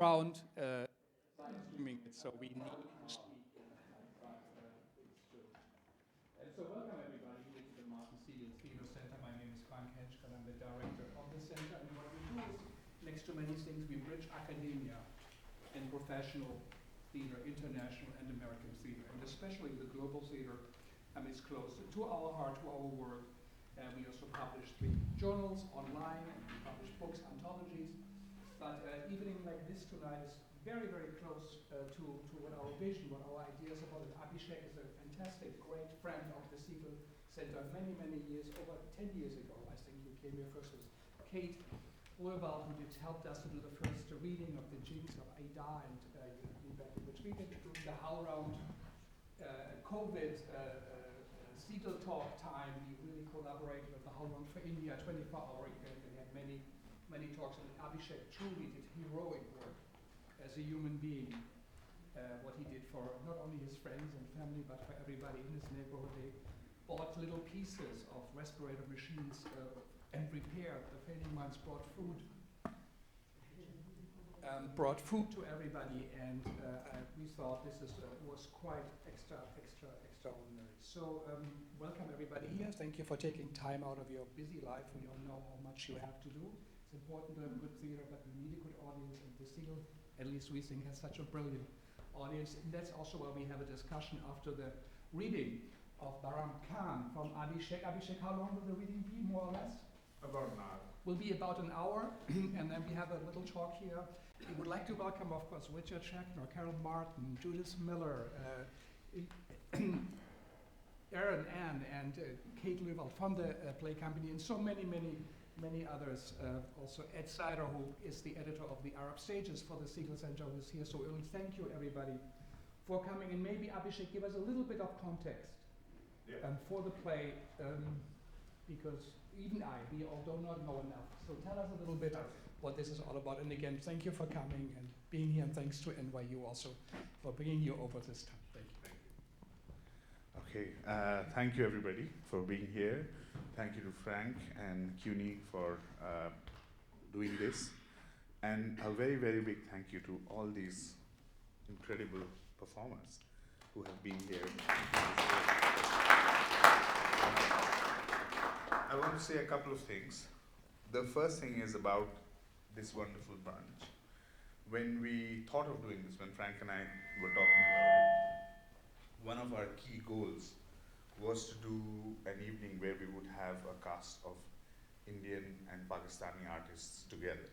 around assuming it, so we need to speak in and so welcome everybody here to the Segal Center. My name is Hentschker, I'm the director of the center, and what we do is, next to many things, we bridge academia and professional theater, international and American theater, and especially the global theater is close to our heart, to our work. We also publish 3 journals online, and we publish books, anthologies. But evening like this tonight is very, very close to what our vision, what our ideas about it. Abhishek is a fantastic, great friend of the Segal Center many, many years, over 10 years ago. I think you came here first with Kate Who helped us to do the first reading of the Jinx of Ada, and you've been back in between it, the HowlRound COVID Segal Talk time. We really collaborated with the HowlRound for India, 24-hour event, and had many talks. And Abhishek truly did heroic work as a human being. What he did for not only his friends and family, but for everybody in his neighborhood. They bought little pieces of respirator machines and repaired the failing ones, brought food to everybody, and we thought this was quite extraordinary. So welcome everybody here. Thank you for taking time out of your busy life. We all know how much you have to do. It's important to have a good theater, but we need a good audience, and the Segal, at least we think, has such a brilliant audience. And that's also why we have a discussion after the reading of Behram Khan from Abhishek. Abhishek, how long will the reading be, more or less? About an hour. Will be about an hour, and then we have a little talk here. We would like to welcome, of course, Richard Schachner, Carol Martin, Judith Miller, Aaron Ann, and Kate Lewald from the play company, and so many others. Also Ed Sider, who is the editor of the Arab Stages for the Segal Center, who is here so early. Thank you, everybody, for coming. And maybe, Abhishek, give us a little bit of context for the play, because even we all do not know enough. So tell us a little bit what this is all about. And again, thank you for coming and being here, and thanks to NYU also for bringing you over this time. Thank you. Okay, thank you everybody for being here. Thank you to Frank and CUNY for doing this. And a very, very big thank you to all these incredible performers who have been here. I want to say a couple of things. The first thing is about this wonderful brunch. When we thought of doing this, when Frank and I were talking about it, one of our key goals was to do an evening where we would have a cast of Indian and Pakistani artists together,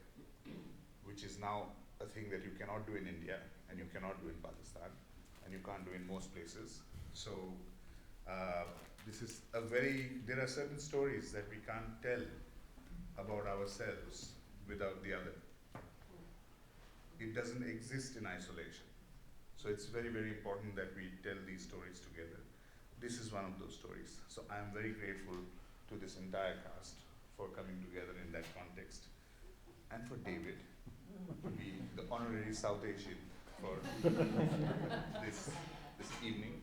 which is now a thing that you cannot do in India, and you cannot do in Pakistan, and you can't do in most places. So this is there are certain stories that we can't tell about ourselves without the other. It doesn't exist in isolation. So it's very, very important that we tell these stories together. This is one of those stories. So I'm very grateful to this entire cast for coming together in that context. And for David to be the honorary South Asian for this evening.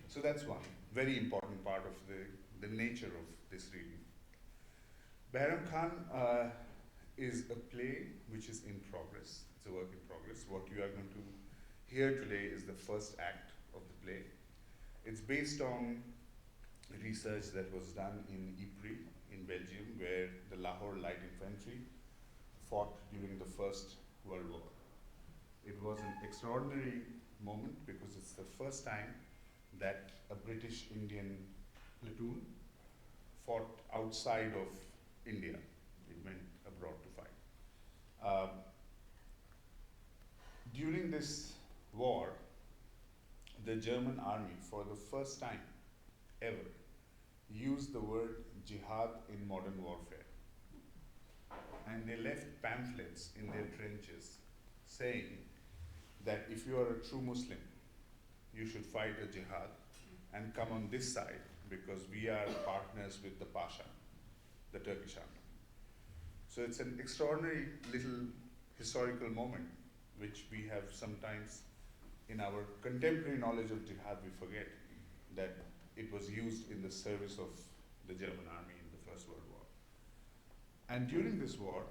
So that's one very important part of the nature of this reading. Behram Khan is a play which is in progress. It's a work in progress. What you are going to hear today is the first act of the play. It's based on research that was done in Ypres in Belgium, where the Lahore Light Infantry fought during the First World War. It was an extraordinary moment because it's the first time that a British Indian platoon fought outside of India. It went abroad to fight. During this war, the German army, for the first time ever, used the word jihad in modern warfare. And they left pamphlets in their trenches saying that if you are a true Muslim, you should fight a jihad and come on this side because we are partners with the Pasha, the Turkish army. So it's an extraordinary little historical moment which we have sometimes in our contemporary knowledge of jihad, we forget that it was used in the service of the German army in the First World War. And during this war,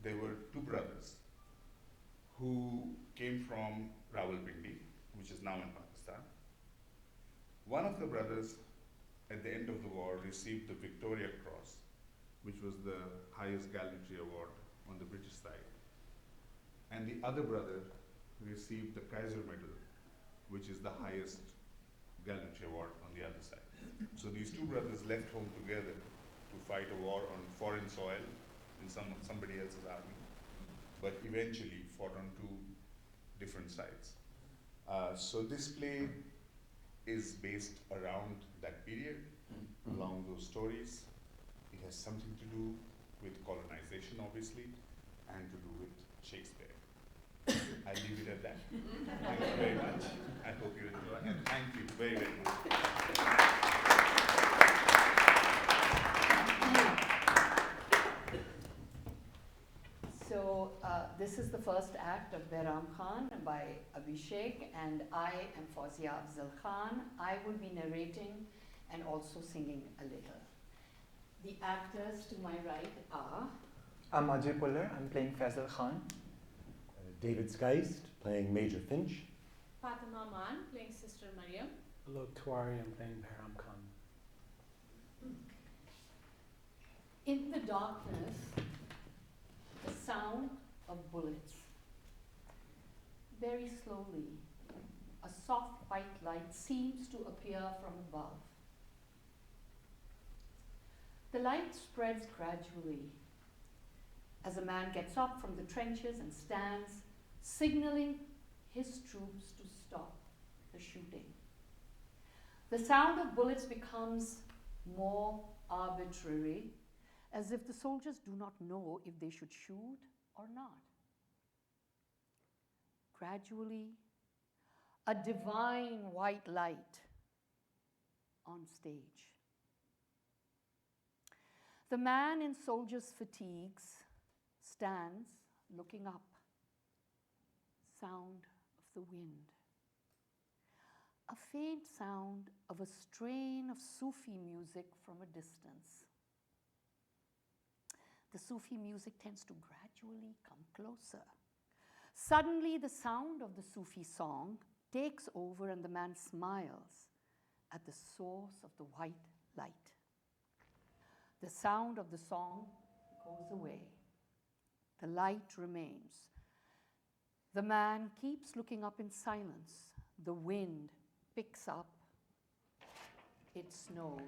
there were two brothers who came from Rawalpindi, which is now in Pakistan. One of the brothers, at the end of the war, received the Victoria Cross, which was the highest gallantry award on the British side. And the other brother received the Kaiser Medal, which is the highest gallantry award on the other side. So these two brothers left home together to fight a war on foreign soil in somebody else's army, but eventually fought on two different sides. So this play is based around that period, along those stories. It has something to do with colonization, obviously, and to do with Shakespeare. I'll leave it at that. Thank you very much. I hope you enjoy, and thank you very, very much. So this is the first act of Behram Khan by Abhishek, and I am Fawzia Afzal-Khan. I will be narrating and also singing a little. The actors to my right are... I'm Ajay Bhullar, I'm playing Segal Khan. David Skeist, playing Major Finch. Fatima Maan, playing Sister Mariam. Aloke Tiwari, I'm playing Behram Khan. In the darkness, the sound of bullets. Very slowly, a soft white light seems to appear from above. The light spreads gradually as a man gets up from the trenches and stands, signaling his troops to stop the shooting. The sound of bullets becomes more arbitrary, as if the soldiers do not know if they should shoot or not. Gradually, a divine white light on stage. The man in soldier's fatigues stands looking up. Sound of the wind. A faint sound of a strain of Sufi music from a distance. The Sufi music tends to gradually come closer. Suddenly, the sound of the Sufi song takes over, and the man smiles at the source of the white light. The sound of the song goes away. The light remains. The man keeps looking up in silence. The wind picks up. It snows.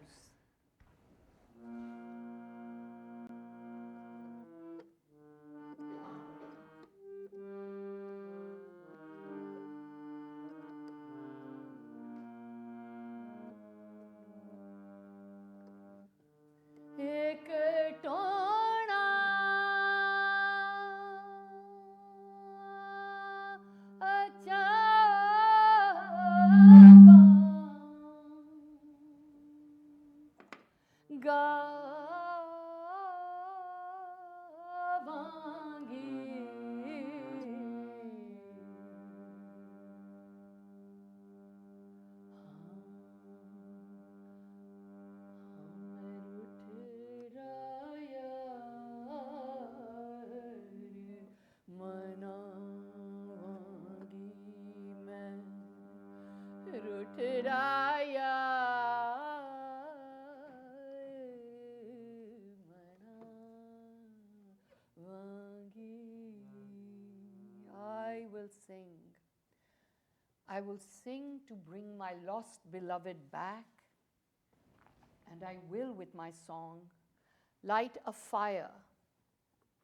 I will sing to bring my lost beloved back, and I will, with my song, light a fire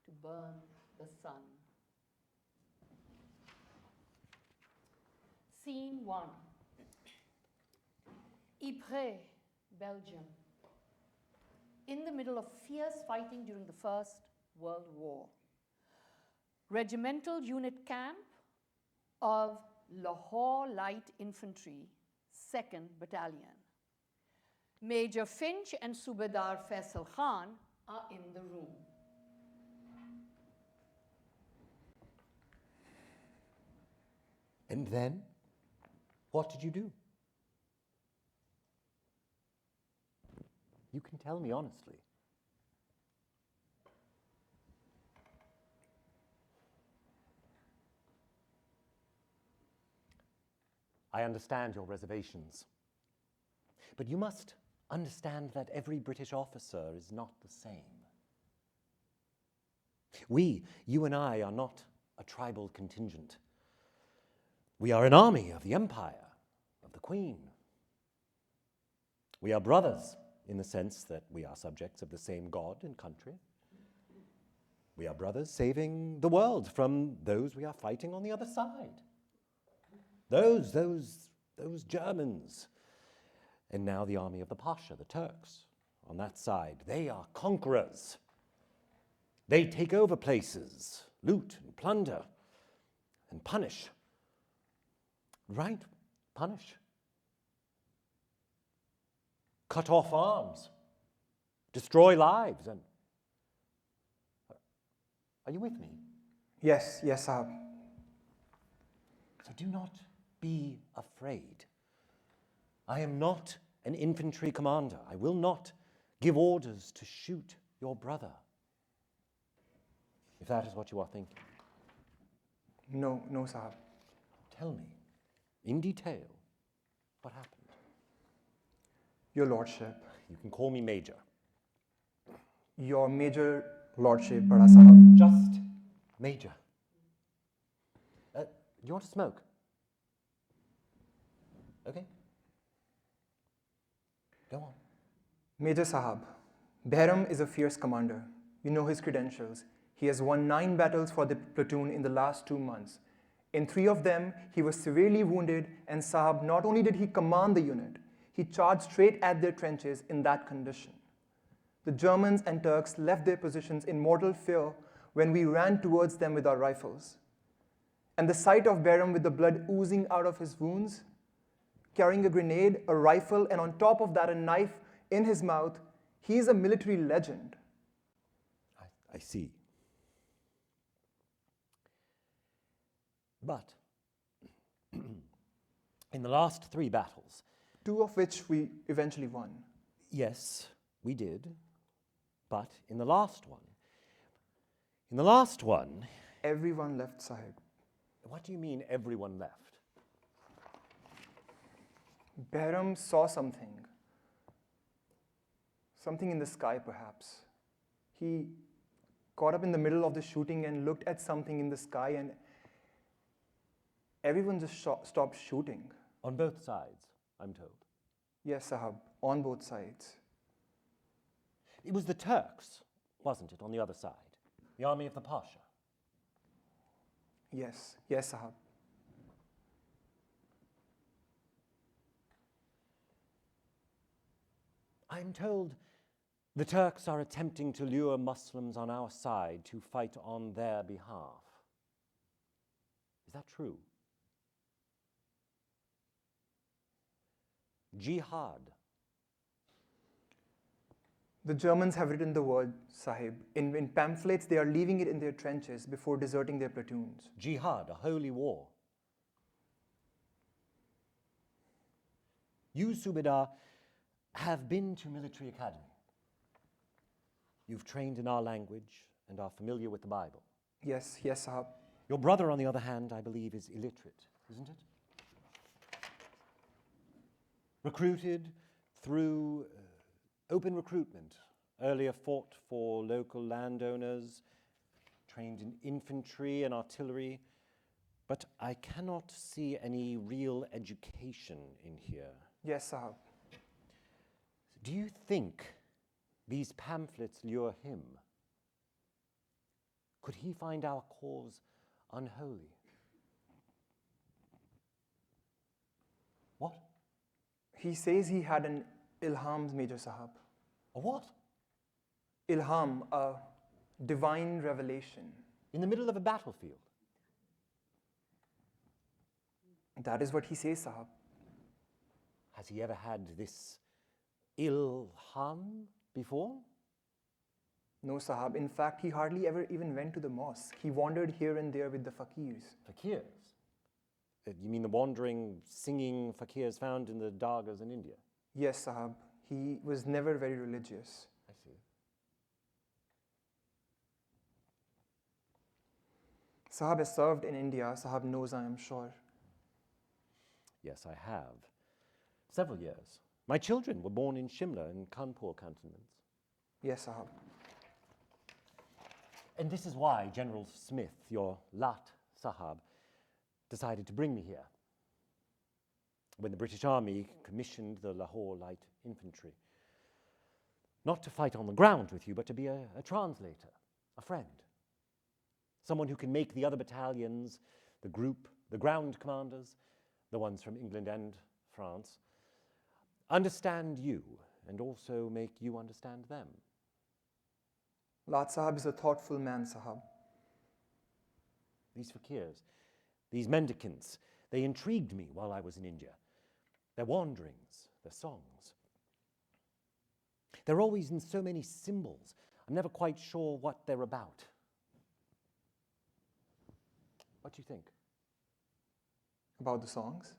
to burn the sun. Scene 1. Ypres, Belgium. In the middle of fierce fighting during the First World War. Regimental unit camp of Lahore Light Infantry, 2nd Battalion. Major Finch and Subedar Segal Khan are in the room. And then, what did you do? You can tell me honestly. I understand your reservations. But you must understand that every British officer is not the same. We, you and I, are not a tribal contingent. We are an army of the Empire, of the Queen. We are brothers in the sense that we are subjects of the same God and country. We are brothers saving the world from those we are fighting on the other side. Those Germans. And now the army of the Pasha, the Turks, on that side. They are conquerors. They take over places, loot and plunder, and punish. Right? Punish. Cut off arms. Destroy lives. And are you with me? Yes, yes, Sahab. So do not be afraid. I am not an infantry commander. I will not give orders to shoot your brother. If that is what you are thinking. No, no, Sahab. Tell me, in detail, what happened? Your Lordship. You can call me Major. Your Major Lordship, Bada Sahab. Just Major. Do you want to smoke? Okay. Go on. Major Sahab, Behram is a fierce commander. You know his credentials. He has won 9 battles for the platoon in the last 2 months. In 3 of them, he was severely wounded, and Sahab, not only did he command the unit, he charged straight at their trenches in that condition. The Germans and Turks left their positions in mortal fear when we ran towards them with our rifles. And the sight of Behram with the blood oozing out of his wounds, carrying a grenade, a rifle, and on top of that a knife in his mouth, he is a military legend. I see. But in the last 3 battles, 2 of which we eventually won. yes, we did. But in the last one, Everyone left, Sahib. what do you mean everyone left? Behram saw something. Something in the sky, perhaps. He got up in the middle of the shooting and looked at something in the sky, and everyone just stopped shooting. On both sides, I'm told. Yes, Sahab, on both sides. It was the Turks, wasn't it, on the other side? The army of the Pasha. Yes, yes, Sahab. I'm told the Turks are attempting to lure Muslims on our side to fight on their behalf. Is that true? Jihad. The Germans have written the word, Sahib. In pamphlets, they are leaving it in their trenches before deserting their platoons. Jihad, a holy war. You, Subedar, have been to military academy. You've trained in our language and are familiar with the Bible. Yes, yes, Sahab. Your brother, on the other hand, I believe is illiterate, isn't it? Recruited through open recruitment, earlier fought for local landowners, trained in infantry and artillery, but I cannot see any real education in here. Yes, Sahab. Do you think these pamphlets lure him? Could he find our cause unholy? What? He says he had an ilham, Major Sahab. A what? Ilham, a divine revelation. In the middle of a battlefield? That is what he says, Sahab. Has he ever had this ilham before? No, Sahab. In fact, he hardly ever even went to the mosque. He wandered here and there with the fakirs. Fakirs? You mean the wandering, singing fakirs found in the dargahs in India? Yes, Sahab. He was never very religious. I see. Sahab has served in India. Sahab knows, I am sure. Yes, I have. Several years. My children were born in Shimla in Kanpur cantonments. Yes, Sahab. And this is why General Smith, your Lat Sahab, decided to bring me here. When the British Army commissioned the Lahore Light Infantry, not to fight on the ground with you, but to be a translator, a friend, someone who can make the other battalions, the group, the ground commanders, the ones from England and France, understand you and also make you understand them. Lat Sahab is a thoughtful man, Sahab. These fakirs, these mendicants, they intrigued me while I was in India. Their wanderings, their songs. They're always in so many symbols. I'm never quite sure what they're about. What do you think? About the songs?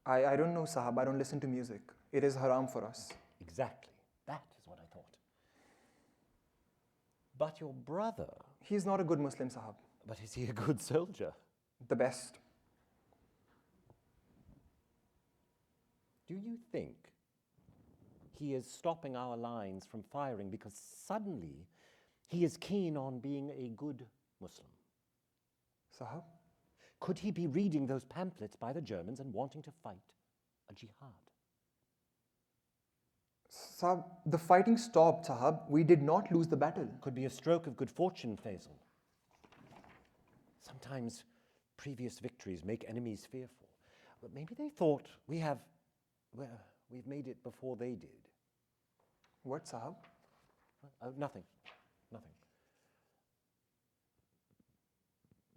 I don't know, Sahab. I don't listen to music. It is haram for us. Exactly. That is what I thought. But your brother... He's not a good Muslim, Sahab. But is he a good soldier? The best. Do you think he is stopping our lines from firing because suddenly he is keen on being a good Muslim? Sahab? Could he be reading those pamphlets by the Germans and wanting to fight a jihad? Sahab, the fighting stopped, Sahab. We did not lose the battle. Could be a stroke of good fortune, Faisal. Sometimes previous victories make enemies fearful. But maybe they thought we've made it before they did. What, Sahab? Nothing.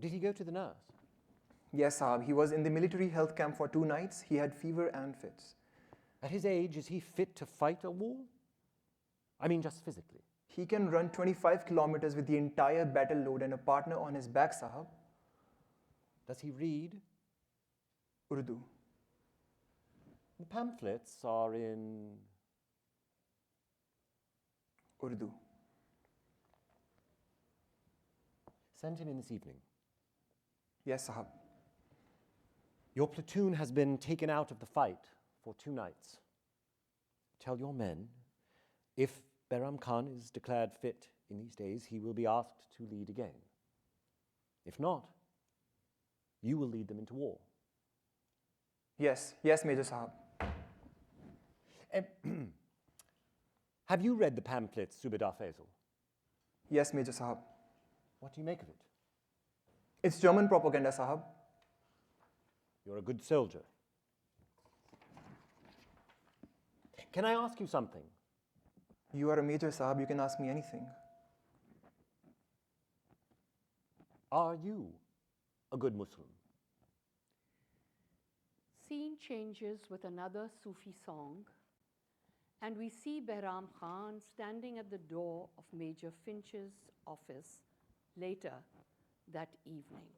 Did he go to the nurse? Yes, Sahab. He was in the military health camp for 2 nights. He had fever and fits. At his age, is he fit to fight a war? I mean, just physically. He can run 25 kilometers with the entire battle load and a partner on his back, Sahab. Does he read? Urdu. The pamphlets are in... Urdu. Send him in this evening. Yes, Sahab. Your platoon has been taken out of the fight for 2 nights. Tell your men, if Behram Khan is declared fit in these days, he will be asked to lead again. If not, you will lead them into war. Yes, Major Sahab. Have you read the pamphlets, Subedar Faisal? Yes, Major Sahab. What do you make of it? It's German propaganda, Sahab. You're a good soldier. Can I ask you something? You are a Major Sahab. You can ask me anything. Are you a good Muslim? Scene changes with another Sufi song, and we see Behram Khan standing at the door of Major Finch's office later that evening.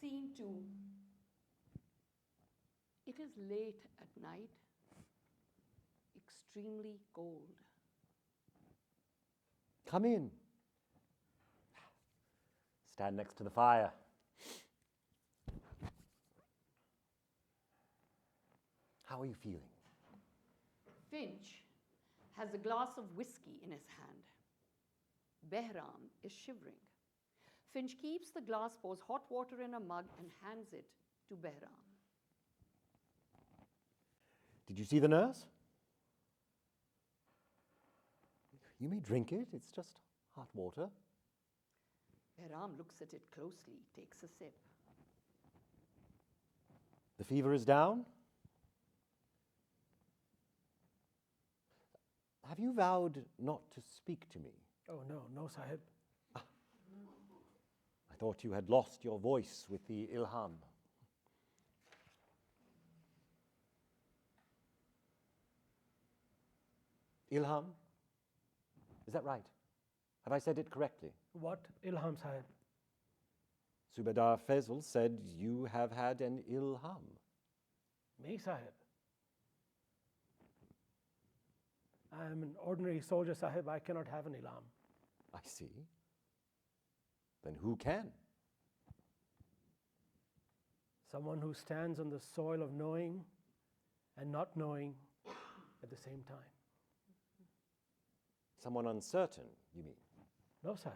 Scene 2. It is late at night, extremely cold. Come in. Stand next to the fire. How are you feeling? Finch, has a glass of whiskey in his hand. Behram is shivering. Finch keeps the glass, pours hot water in a mug, and hands it to Behram. Did you see the nurse? You may drink it, it's just hot water. Behram looks at it closely, takes a sip. The fever is down? Have you vowed not to speak to me? Oh, no, Sahib. I thought you had lost your voice with the ilham. Ilham? Is that right? Have I said it correctly? What? Ilham, Sahib. Subedar Faisal said you have had an ilham. Me, Sahib. I am an ordinary soldier, Sahib. I cannot have an ilham. I see. Then who can? Someone who stands on the soil of knowing and not knowing at the same time. Someone uncertain, you mean? No, Sahib.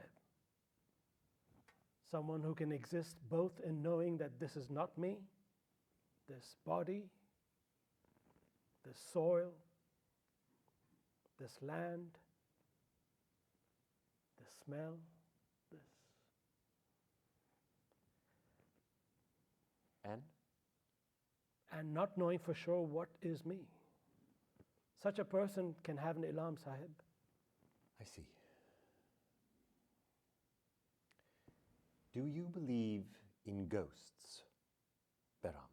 Someone who can exist both in knowing that this is not me, this body, this soil, this land, this smell, this. And not knowing for sure what is me. Such a person can have an ilham, Sahib. I see. Do you believe in ghosts, Behram?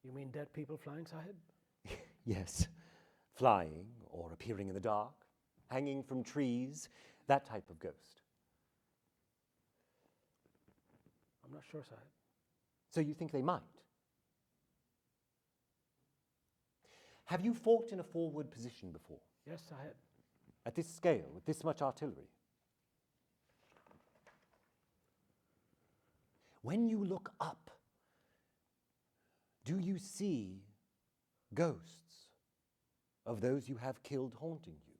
You mean dead people flying, Sahib? Yes, flying or appearing in the dark, hanging from trees, that type of ghost. I'm not sure, Sahib. So you think they might? Have you fought in a forward position before? Yes, Sahib. At this scale, with this much artillery? When you look up, do you see ghosts of those you have killed haunting you?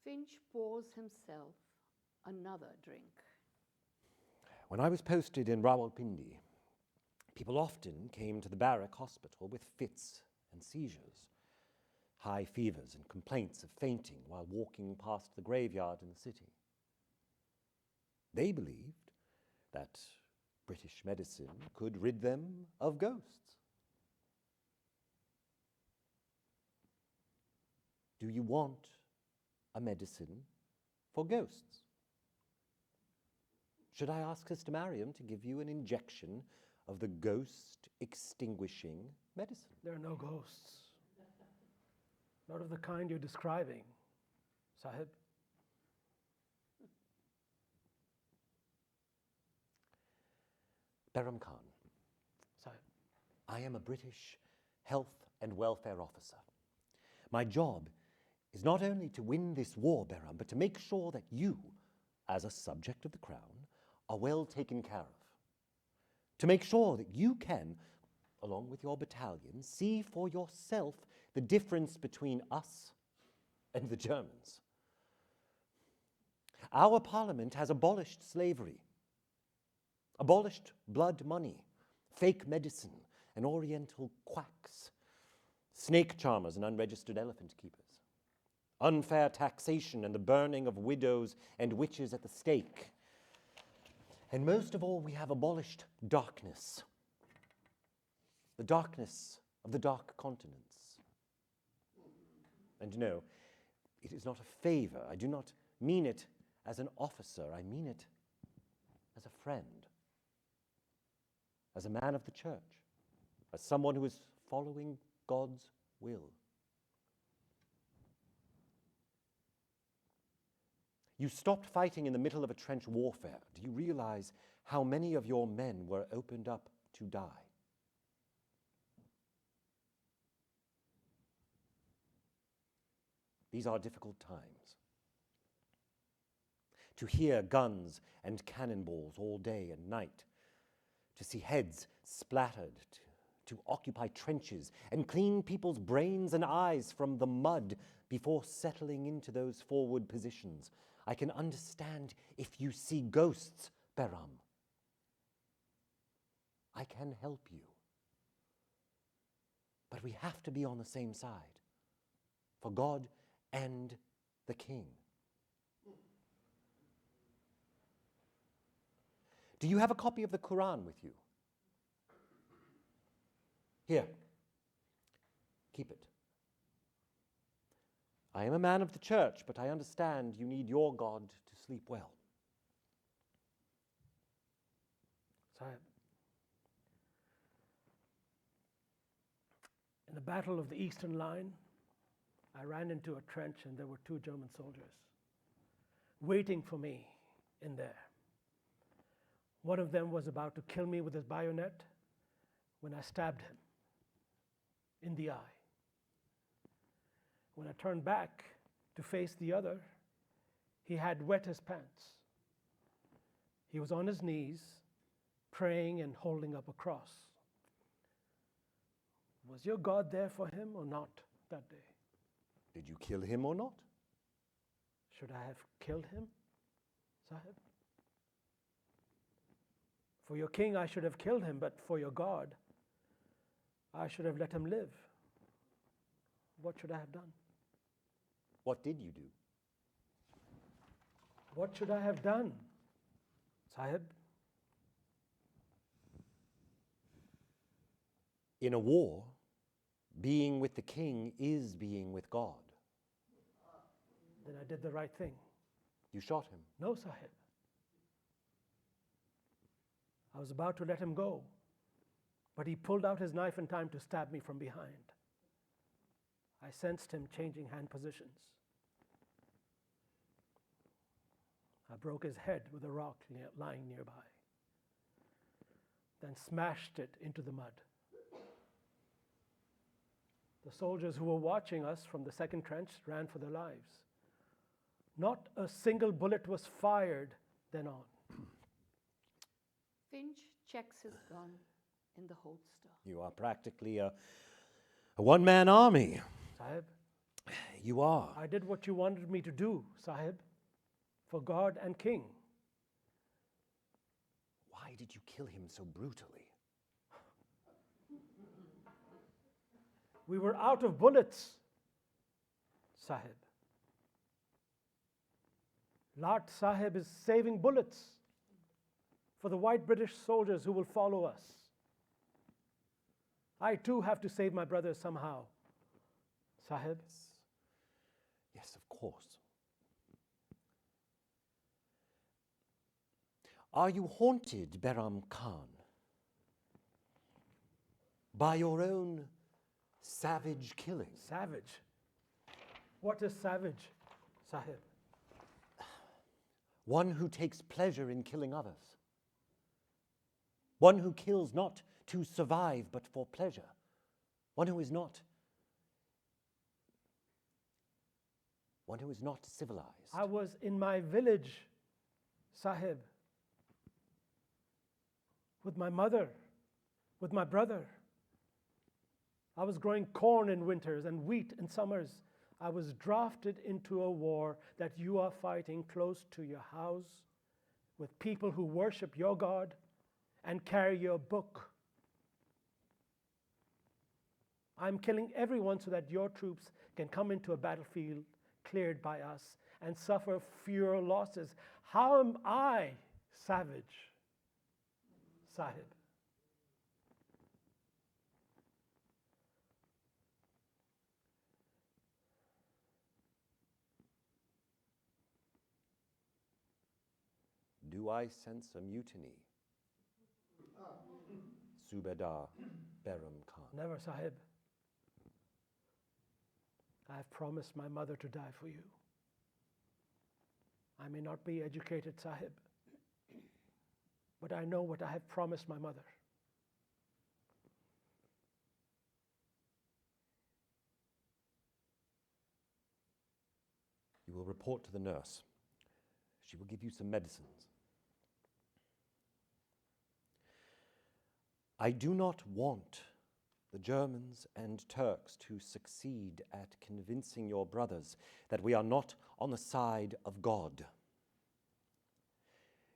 Finch pours himself another drink. When I was posted in Rawalpindi, people often came to the barrack hospital with fits and seizures, high fevers and complaints of fainting while walking past the graveyard in the city. They believed that British medicine could rid them of ghosts. Do you want a medicine for ghosts? Should I ask Sister Mariam to give you an injection of the ghost-extinguishing medicine? There are no ghosts. Not of the kind you're describing, Sahib. Behram Khan, Sahib. I am a British health and welfare officer. My job is not only to win this war, Behram, but to make sure that you, as a subject of the crown, are well taken care of. To make sure that you can, along with your battalion, see for yourself the difference between us and the Germans. Our parliament has abolished slavery, abolished blood money, fake medicine, and oriental quacks, snake charmers and unregistered elephant keepers, unfair taxation and the burning of widows and witches at the stake. And most of all, we have abolished darkness, the darkness of the dark continents. And no, it is not a favor. I do not mean it as an officer. I mean it as a friend, as a man of the church, as someone who is following God's will. You stopped fighting in the middle of a trench warfare. Do you realize how many of your men were opened up to die? These are difficult times. To hear guns and cannonballs all day and night, to see heads splattered, to occupy trenches and clean people's brains and eyes from the mud before settling into those forward positions. I can understand if you see ghosts, Behram. I can help you. But we have to be on the same side, for God and the King. Do you have a copy of the Quran with you? Here, keep it. I am a man of the church, but I understand you need your God to sleep well. Sahib, in the Battle of the Eastern Line, I ran into a trench and there were 2 German soldiers waiting for me in there. One of them was about to kill me with his bayonet when I stabbed him in the eye. When I turned back to face the other, he had wet his pants. He was on his knees, praying and holding up a cross. Was your God there for him or not that day? Did you kill him or not? Should I have killed him, Sahib? For your king, I should have killed him, but for your God, I should have let him live. What should I have done? What did you do? What should I have done, Sahib? In a war, being with the king is being with God. Then I did the right thing. You shot him. No, Sahib. I was about to let him go, but he pulled out his knife in time to stab me from behind. I sensed him changing hand positions. I broke his head with a rock lying nearby, then smashed it into the mud. The soldiers who were watching us from the second trench ran for their lives. Not a single bullet was fired then on. Finch checks his gun in the holster. You are practically a one-man army. Sahib, You are. I did what you wanted me to do, Sahib, for God and King. Why did you kill him so brutally? We were out of bullets, Sahib. Lat Sahib is saving bullets for the white British soldiers who will follow us. I too have to save my brothers somehow, Sahib. Yes, of course. Are you haunted, Behram Khan, by your own savage killing? Savage? What is savage, Sahib? One who takes pleasure in killing others. One who kills not to survive, but for pleasure. One who is not civilized. I was in my village, Sahib, with my mother, with my brother. I was growing corn in winters and wheat in summers. I was drafted into a war that you are fighting close to your house with people who worship your God and carry your book. I'm killing everyone so that your troops can come into a battlefield cleared by us and suffer fewer losses. How am I savage, Sahib? Do I sense a mutiny? Subedar Behram Khan. Never, Sahib. I have promised my mother to die for you. I may not be educated, Sahib, but I know what I have promised my mother. You will report to the nurse. She will give you some medicines. I do not want the Germans and Turks to succeed at convincing your brothers that we are not on the side of God.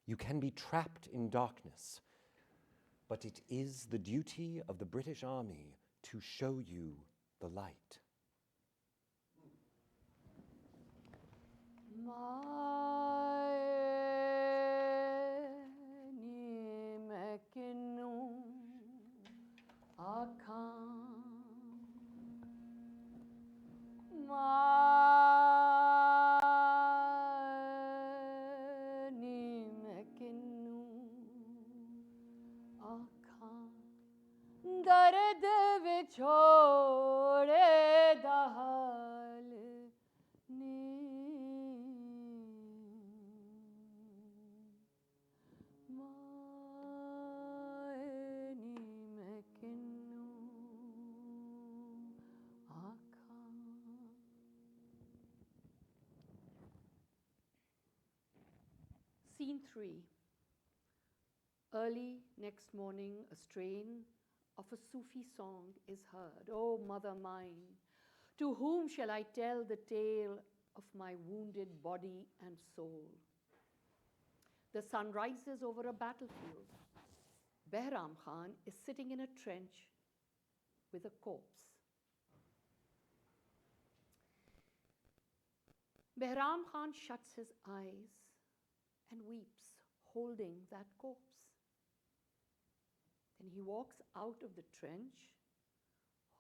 You can be trapped in darkness, but it is the duty of the British Army to show you the light. दर्द विछोड़े दा हाल नी माए नी मैं किन्नू आखां. Scene 3. Early next morning, a strain of a Sufi song is heard. Oh, mother mine, to whom shall I tell the tale of my wounded body and soul? The sun rises over a battlefield. Behram Khan is sitting in a trench with a corpse. Behram Khan shuts his eyes and weeps, holding that corpse. Then he walks out of the trench,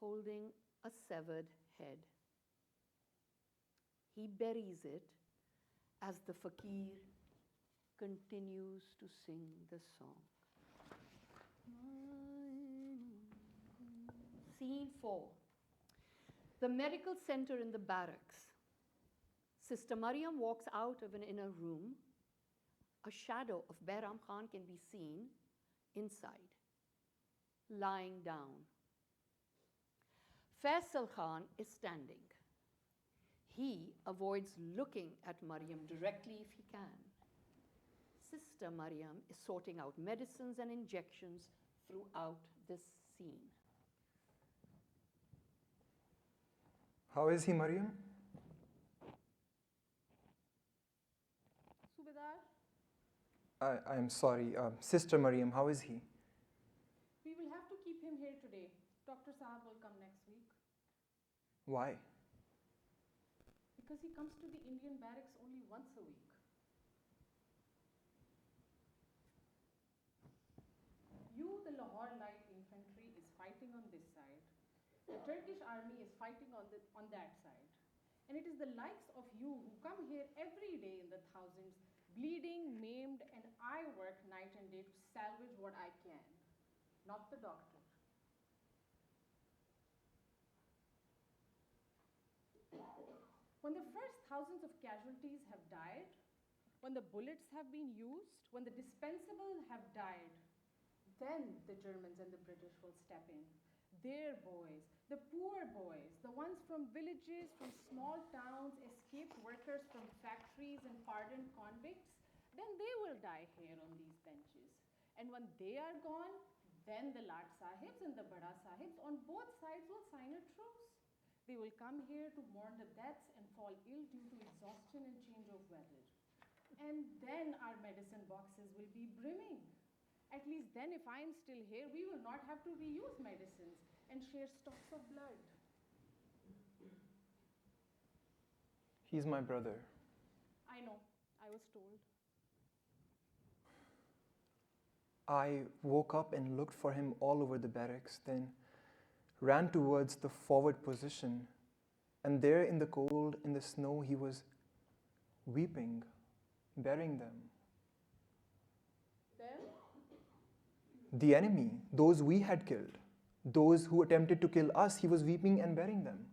holding a severed head. He buries it as the fakir continues to sing the song. Scene 4. The medical center in the barracks. Sister Mariam walks out of an inner room. A shadow of Behram Khan can be seen inside, lying down. Faisal Khan is standing. He avoids looking at Mariam directly if he can. Sister Mariam is sorting out medicines and injections throughout this scene. How is he, Mariam? Subedar, I am sorry. Sister Mariam, how is he? we will have to keep him here today. Dr. Saab will come next week. Why? Because he comes to the Indian barracks only once a week. You, the Lahore Light Infantry, is fighting on this side. The Turkish army is fighting on that side. And it is the likes of you who come here every day in the thousands, bleeding, maimed, and I work night and day to salvage what I can, not the doctor. When the first thousands of casualties have died, when the bullets have been used, when the dispensable have died, then the Germans and the British will step in. Their boys, the poor boys, the ones from villages, from small towns, escaped workers from factories and pardoned convicts, then they will die here on these benches. And when they are gone, then the Lat Sahibs and the Bada Sahibs on both sides will sign a truce. They will come here to mourn the deaths and fall ill due to exhaustion and change of weather. And then our medicine boxes will be brimming. At least then, if I'm still here, we will not have to reuse medicines and share stocks of blood. He's my brother. I know, I was told. I woke up and looked for him all over the barracks, then ran towards the forward position. And there in the cold, in the snow, he was weeping, burying them. Then? The enemy, those we had killed, those who attempted to kill us, he was weeping and burying them.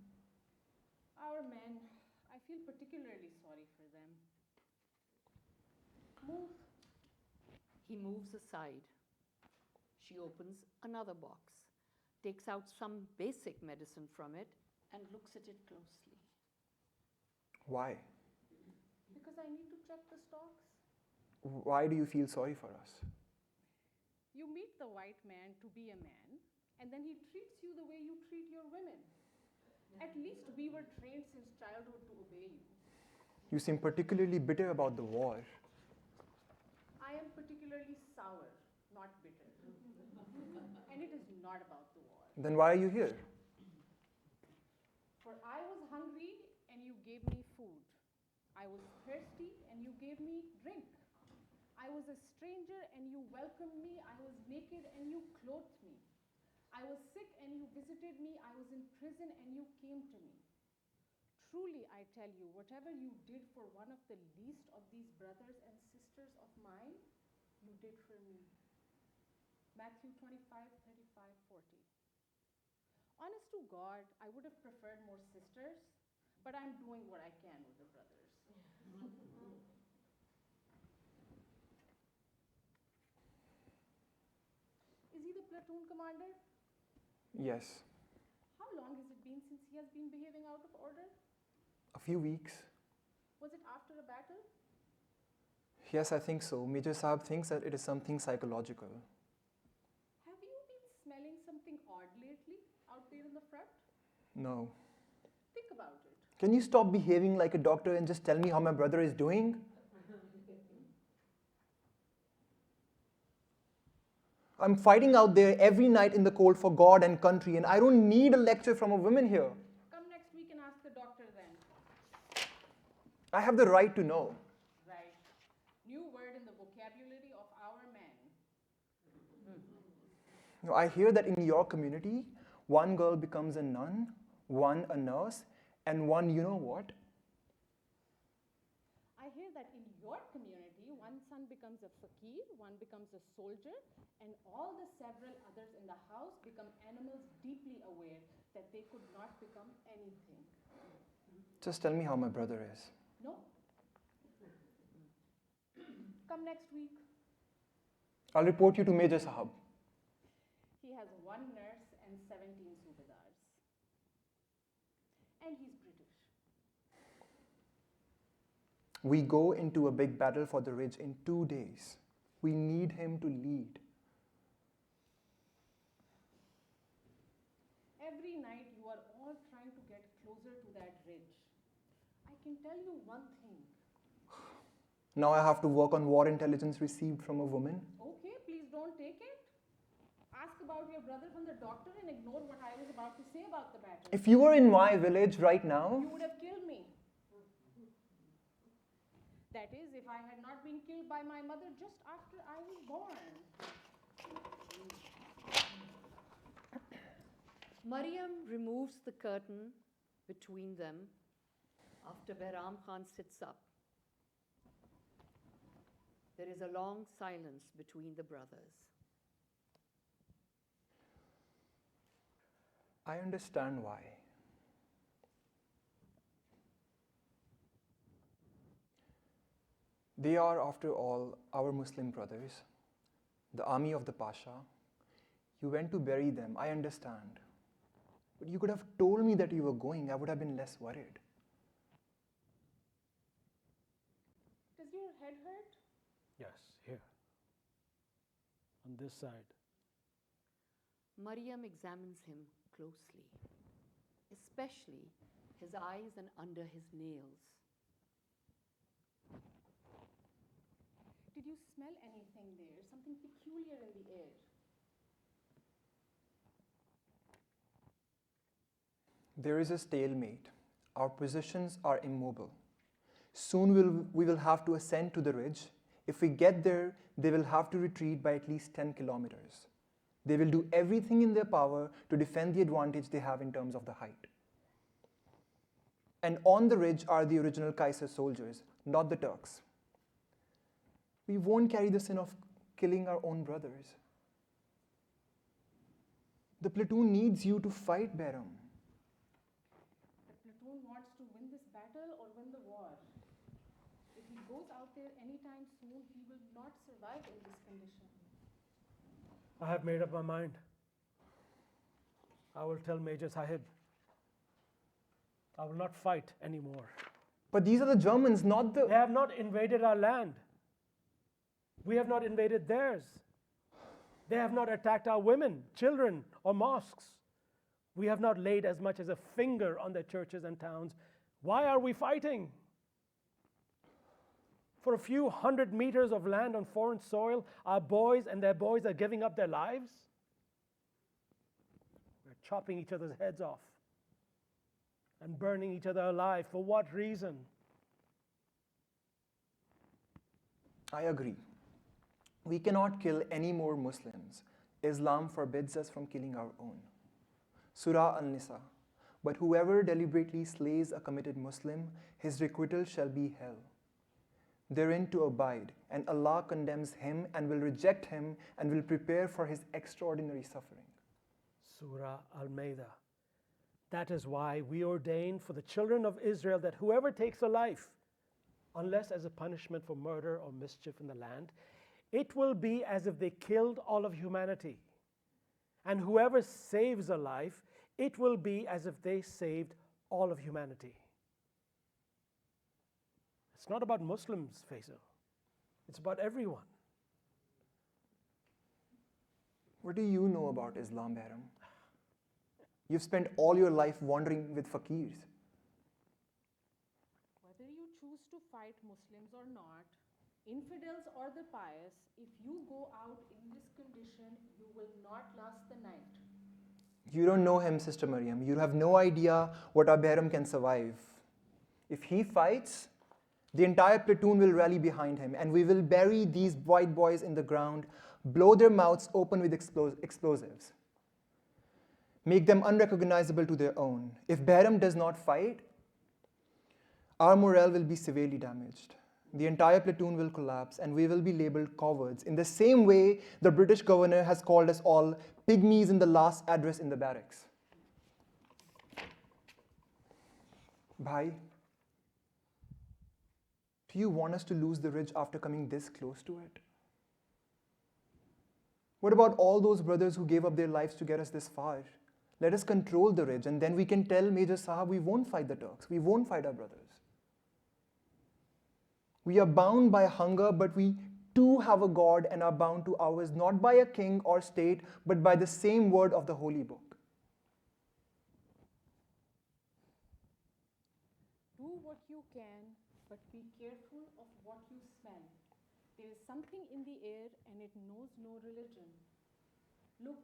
Our men, I feel particularly sorry for them. Move. He moves aside. She opens another box, takes out some basic medicine from it, and looks at it closely. Why? Because I need to check the stocks. Why do you feel sorry for us? You meet the white man to be a man, and then he treats you the way you treat your women. At least we were trained since childhood to obey you. You seem particularly bitter about the war. I am particularly sour, not bitter. And it is not about the war. Then why are you here? For I was hungry and you gave me food. I was thirsty and you gave me drink. I was a stranger and you welcomed me. I was naked and you clothed me. I was sick and you visited me. I was in prison and you came to me. Truly, I tell you, whatever you did for one of the least of these brothers and sisters of mine, you did for me. Matthew 25:35-40. Honest to God, I would have preferred more sisters, but I'm doing what I can with the brothers. Is he the platoon commander? Yes. How long has it been since he has been behaving out of order? A few weeks. Was it after a battle? Yes, I think so. Major Saab thinks that it is something psychological. Have you been smelling something odd lately out there in the front? No. Think about it. Can you stop behaving like a doctor and just tell me how my brother is doing? I'm fighting out there every night in the cold for God and country, and I don't need a lecture from a woman here. Come next week and ask the doctor then. I have the right to know. Right. New word in the vocabulary of our men. Now, I hear that in your community, one girl becomes a nun, one a nurse, and one you know what? I hear that in your community, one son becomes a fakir, one becomes a soldier, and all the several others in the house become animals deeply aware that they could not become anything. Just tell me how my brother is. No? Come next week. I'll report you to Major Sahab. He has 1 nurse and 17 subadars. And he's British. We go into a big battle for the ridge in 2 days. We need him to lead. Every night you are all trying to get closer to that ridge. I can tell you one thing. Now I have to work on war intelligence received from a woman. Okay, please don't take it. Ask about your brother from the doctor and ignore what I was about to say about the battle. If you were in my village right now, You would have killed me. That is, if I had not been killed by my mother just after I was born. Mariam removes the curtain between them after Behram Khan sits up. There is a long silence between the brothers. I understand why. They are, after all, our Muslim brothers, the army of the Pasha. You went to bury them, I understand. But you could have told me that you were going, I would have been less worried. Does your head hurt? Yes, here. On this side. Mariam examines him closely, especially his eyes and under his nails. Did you smell anything there? Something peculiar in the air? There is a stalemate. Our positions are immobile. Soon we will have to ascend to the ridge. If we get there, they will have to retreat by at least 10 kilometers. They will do everything in their power to defend the advantage they have in terms of the height. And on the ridge are the original Kaiser soldiers, not the Turks. We won't carry the sin of killing our own brothers. The platoon needs you to fight, Behram. The platoon wants to win this battle or win the war. If he goes out there anytime soon, he will not survive in this condition. I have made up my mind. I will tell Major Sahib. I will not fight anymore. But these are the Germans, not the... They have not invaded our land. We have not invaded theirs. They have not attacked our women, children, or mosques. We have not laid as much as a finger on their churches and towns. Why are we fighting? For a few 100 meters of land on foreign soil, our boys and their boys are giving up their lives? We're chopping each other's heads off and burning each other alive. For what reason? I agree. We cannot kill any more Muslims. Islam forbids us from killing our own. Surah An-Nisa. But whoever deliberately slays a committed Muslim, his requital shall be hell. Therein to abide, and Allah condemns him and will reject him and will prepare for his extraordinary suffering. Surah Al-Ma'idah. That is why we ordain for the children of Israel that whoever takes a life, unless as a punishment for murder or mischief in the land, it will be as if they killed all of humanity. And whoever saves a life, it will be as if they saved all of humanity. It's not about Muslims, Faisal. It's about everyone. What do you know about Islam, Behram? You've spent all your life wandering with fakirs. Whether you choose to fight Muslims or not, infidels or the pious, if you go out in this condition, you will not last the night. You don't know him, Sister Maryam. You have no idea what our Behram can survive. If he fights, the entire platoon will rally behind him, and we will bury these white boys in the ground, blow their mouths open with explosives, make them unrecognizable to their own. If Behram does not fight, our morale will be severely damaged. The entire platoon will collapse, and we will be labeled cowards in the same way the British governor has called us all pygmies in the last address in the barracks. Bhai, do you want us to lose the ridge after coming this close to it? What about all those brothers who gave up their lives to get us this far? Let us control the ridge, and then we can tell Major Sahab we won't fight the Turks, we won't fight our brothers. We are bound by hunger, but we too have a God and are bound to ours, not by a king or state, but by the same word of the Holy Book. Do what you can, but be careful of what you smell. There is something in the air and it knows no religion. Look.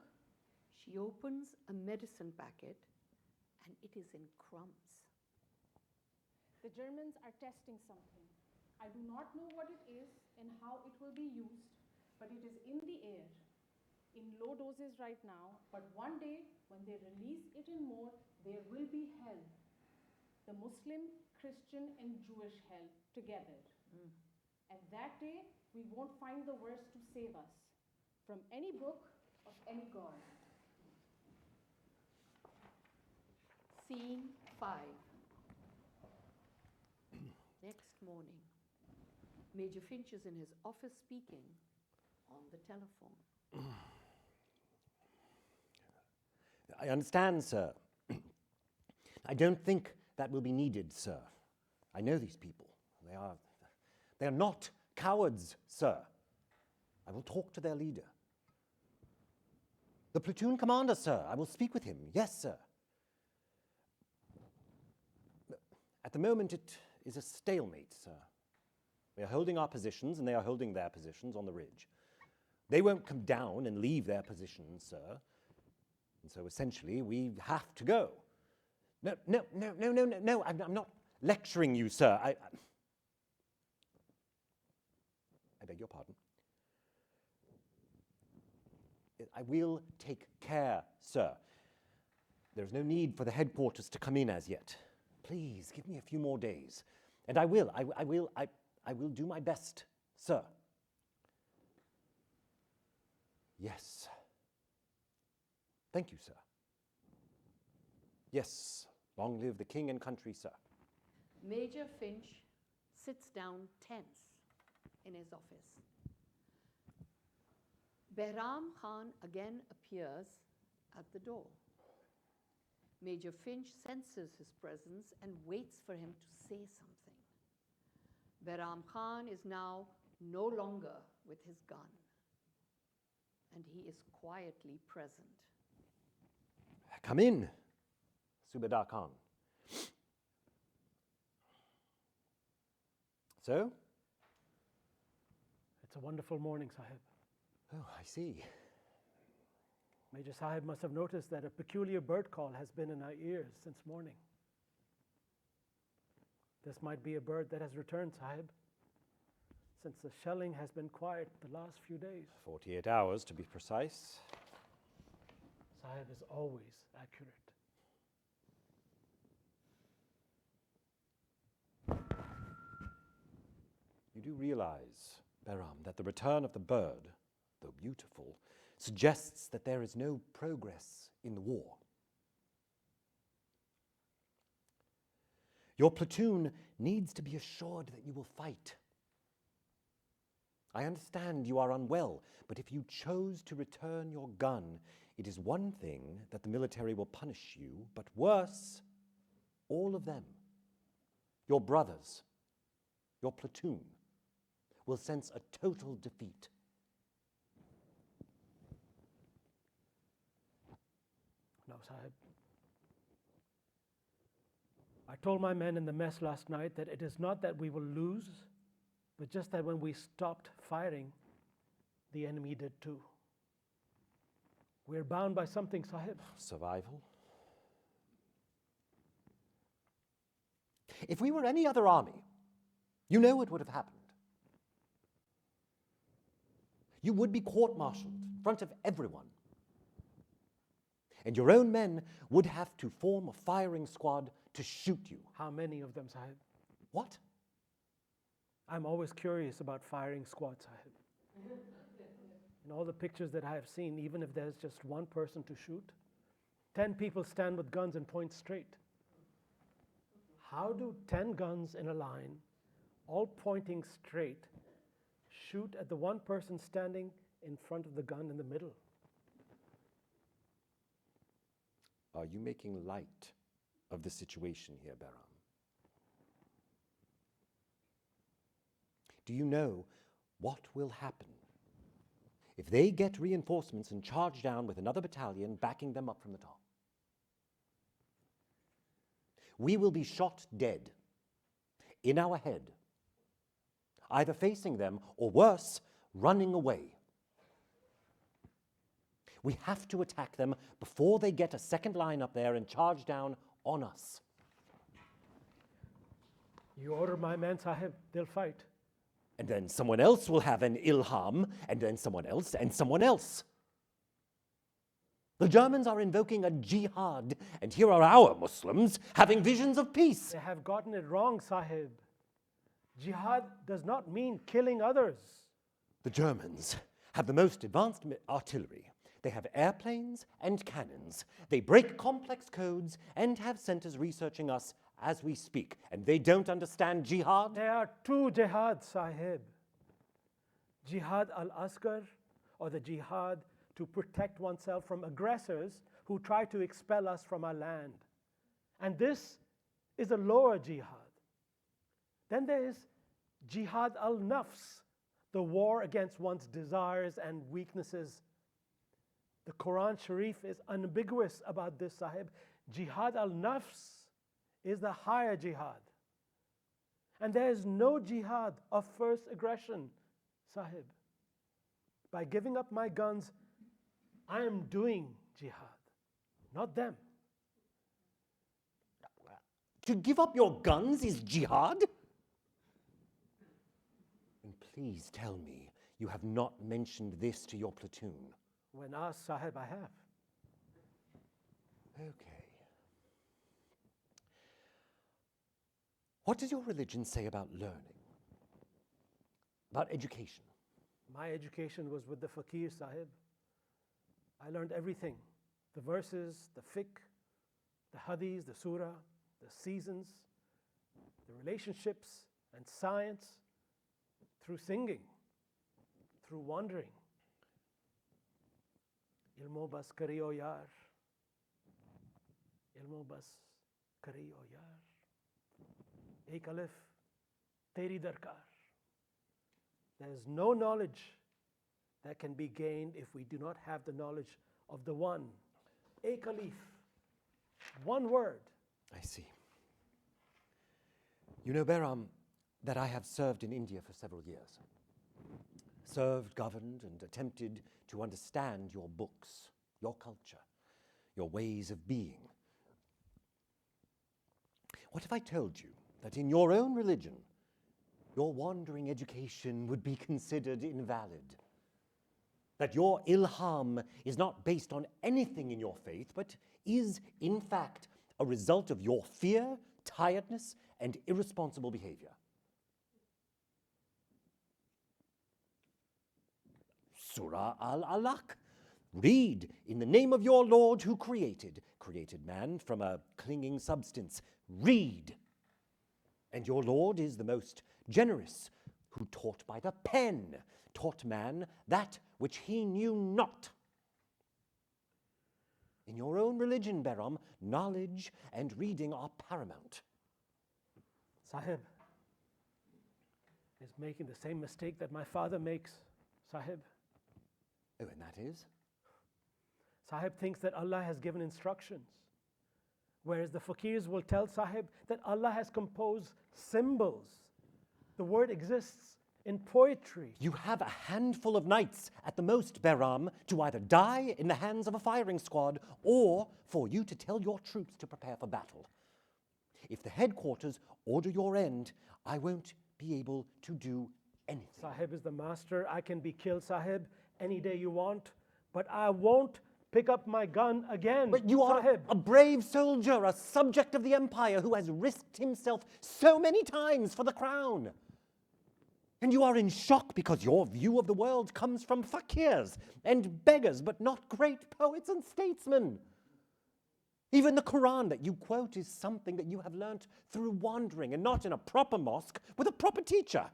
She opens a medicine packet and it is in crumbs. The Germans are testing something. I do not know what it is and how it will be used, but it is in the air, in low doses right now, but one day when they release it in more, there will be hell. The Muslim, Christian, and Jewish hell together. And that day, we won't find the words to save us from any book of any god. Scene 5. Next morning, Major Finch is in his office speaking on the telephone. I understand, sir. I don't think that will be needed, sir. I know these people. They are not cowards, sir. I will talk to their leader. The platoon commander, sir. I will speak with him. Yes, sir. At the moment, it is a stalemate, sir. We are holding our positions, and they are holding their positions on the ridge. They won't come down and leave their positions, sir. And so essentially, we have to go. No, I'm not lecturing you, sir. I beg your pardon. I will take care, sir. There's no need for the headquarters to come in as yet. Please, give me a few more days. And I will do my best, sir. Yes. Thank you, sir. Yes, long live the king and country, sir. Major Finch sits down tense in his office. Behram Khan again appears at the door. Major Finch senses his presence and waits for him to say something. Behram Khan is now no longer with his gun. and he is quietly present. Come in, Subedar Khan. So? It's a wonderful morning, Sahib. Oh, I see. Major Sahib must have noticed that a peculiar bird call has been in our ears since morning. This might be a bird that has returned, Sahib, since the shelling has been quiet the last few days. 48 hours, to be precise. Sahib is always accurate. You do realize, Behram, that the return of the bird, though beautiful, suggests that there is no progress in the war. Your platoon needs to be assured that you will fight. I understand you are unwell, but if you chose to return your gun, it is one thing that the military will punish you, but worse, all of them, your brothers, your platoon, will sense a total defeat. No, Sahib. I told my men in the mess last night that it is not that we will lose, but just that when we stopped firing, the enemy did too. We're bound by something, Sahib. Survival? If we were any other army, you know what would have happened. You would be court-martialed in front of everyone. And your own men would have to form a firing squad to shoot you. How many of them, Sahib? What? I'm always curious about firing squads, Sahib. In all the pictures that I have seen, even if there's just one person to shoot, 10 people stand with guns and point straight. How do 10 guns in a line, all pointing straight, shoot at the one person standing in front of the gun in the middle? Are you making light of the situation here, Behram? Do you know what will happen if they get reinforcements and charge down with another battalion backing them up from the top? We will be shot dead in our head, either facing them or worse, running away. We have to attack them before they get a second line up there and charge down on us. You order my men, Sahib, they'll fight. And then someone else will have an ilham, and then someone else, and someone else. The Germans are invoking a jihad, and here are our Muslims having visions of peace. They have gotten it wrong, Sahib. Jihad does not mean killing others. The Germans have the most advanced artillery. They have airplanes and cannons. They break complex codes and have centers researching us as we speak. And they don't understand jihad? There are two jihads, Sahib. Jihad al-Asghar, or the jihad to protect oneself from aggressors who try to expel us from our land. And this is a lower jihad. Then there is jihad al-nafs, the war against one's desires and weaknesses. The Quran Sharif is unambiguous about this, Sahib. Jihad al-nafs is the higher jihad. And there is no jihad of first aggression, Sahib. By giving up my guns, I am doing jihad, not them. To give up your guns is jihad? And please tell me you have not mentioned this to your platoon. When asked, Sahib, I have. Okay. What does your religion say about learning? About education? My education was with the fakir, Sahib. I learned everything. The verses, the fiqh, the hadiths, the surah, the seasons, the relationships and science through singing, through wandering. Ilmo bas kariyo yar. Ilmo bas kariyo yar. Ek alif, teri darkar. There is no knowledge that can be gained if we do not have the knowledge of the one. A Khalif. One word. I see. You know, Behram, that I have served in India for several years. Served, governed, and attempted to understand your books, your culture, your ways of being. What if I told you that in your own religion, your wandering education would be considered invalid? That your ilham is not based on anything in your faith, but is, in fact, a result of your fear, tiredness, and irresponsible behavior. Surah Al-Alaq. Read, in the name of your Lord who created man from a clinging substance. Read. And your Lord is the most generous, who taught by the pen, taught man that which he knew not. In your own religion, Behram, knowledge and reading are paramount. Sahib is making the same mistake that my father makes, Sahib. Oh, and that is? Sahib thinks that Allah has given instructions, whereas the fakirs will tell Sahib that Allah has composed symbols. The word exists in poetry. You have a handful of nights at the most, Behram, to either die in the hands of a firing squad or for you to tell your troops to prepare for battle. If the headquarters order your end, I won't be able to do anything. Sahib is the master. I can be killed, Sahib, any day you want, but I won't pick up my gun again. But you are Sahib. a brave soldier, a subject of the empire who has risked himself so many times for the crown. And you are in shock because your view of the world comes from fakirs and beggars, but not great poets and statesmen. Even the Quran that you quote is something that you have learnt through wandering and not in a proper mosque with a proper teacher.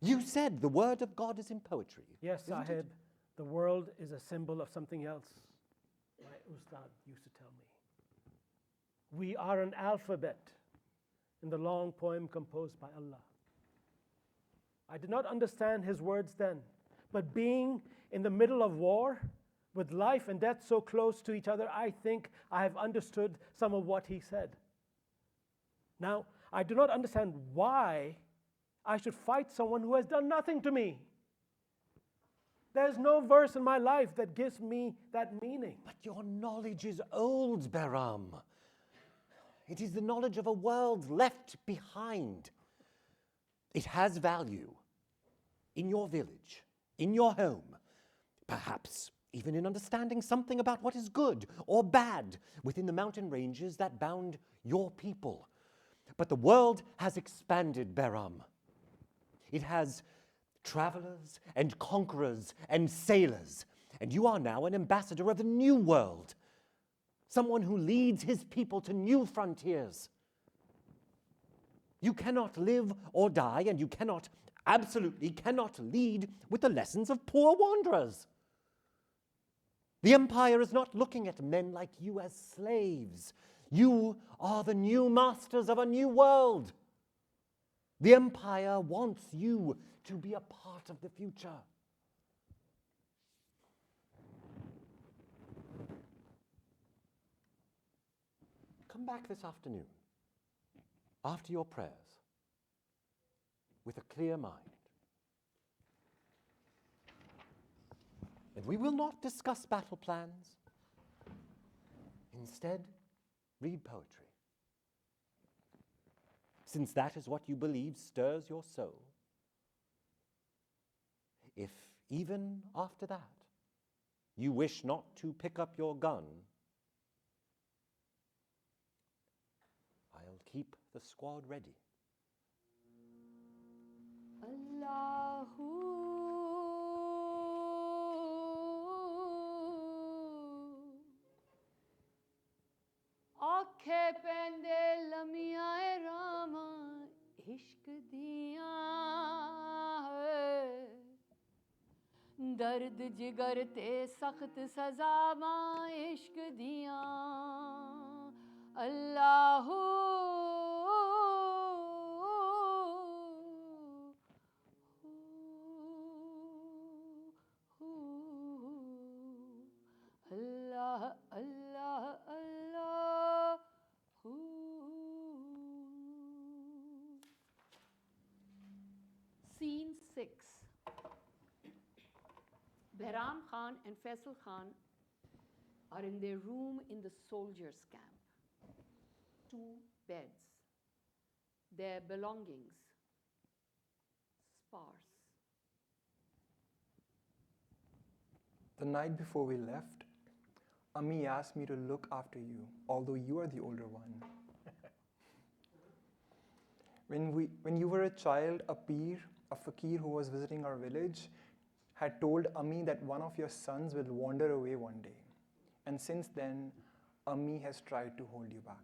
You said the word of God is in poetry. Yes, Sahib, the world is a symbol of something else. My ustad used to tell me. We are an alphabet in the long poem composed by Allah. I did not understand his words then, but being in the middle of war, with life and death so close to each other, I think I have understood some of what he said. Now, I do not understand why I should fight someone who has done nothing to me. There's no verse in my life that gives me that meaning. But your knowledge is old, Behram. It is the knowledge of a world left behind. It has value in your village, in your home, perhaps even in understanding something about what is good or bad within the mountain ranges that bound your people. But the world has expanded, Behram. It has travelers and conquerors and sailors, and you are now an ambassador of the new world, someone who leads his people to new frontiers. You cannot live or die, and you absolutely cannot lead with the lessons of poor wanderers. The empire is not looking at men like you as slaves. You are the new masters of a new world. The empire wants you to be a part of the future. Come back this afternoon, after your prayers, with a clear mind. And we will not discuss battle plans. Instead, read poetry. Since that is what you believe stirs your soul. If even after that you wish not to pick up your gun, I'll keep the squad ready. Allahu आखे पेंदे लमियाए रामा इश्क दियां दर्द जिगर ते सख्त सजावां इश्क दियां Allahu Faisal Khan are in their room in the soldiers' camp. 2 beds, their belongings sparse. The night before we left, Ami asked me to look after you, although you are the older one. When you were a child, a peer, a fakir who was visiting our village, had told Ami that one of your sons will wander away one day. And since then, Ami has tried to hold you back.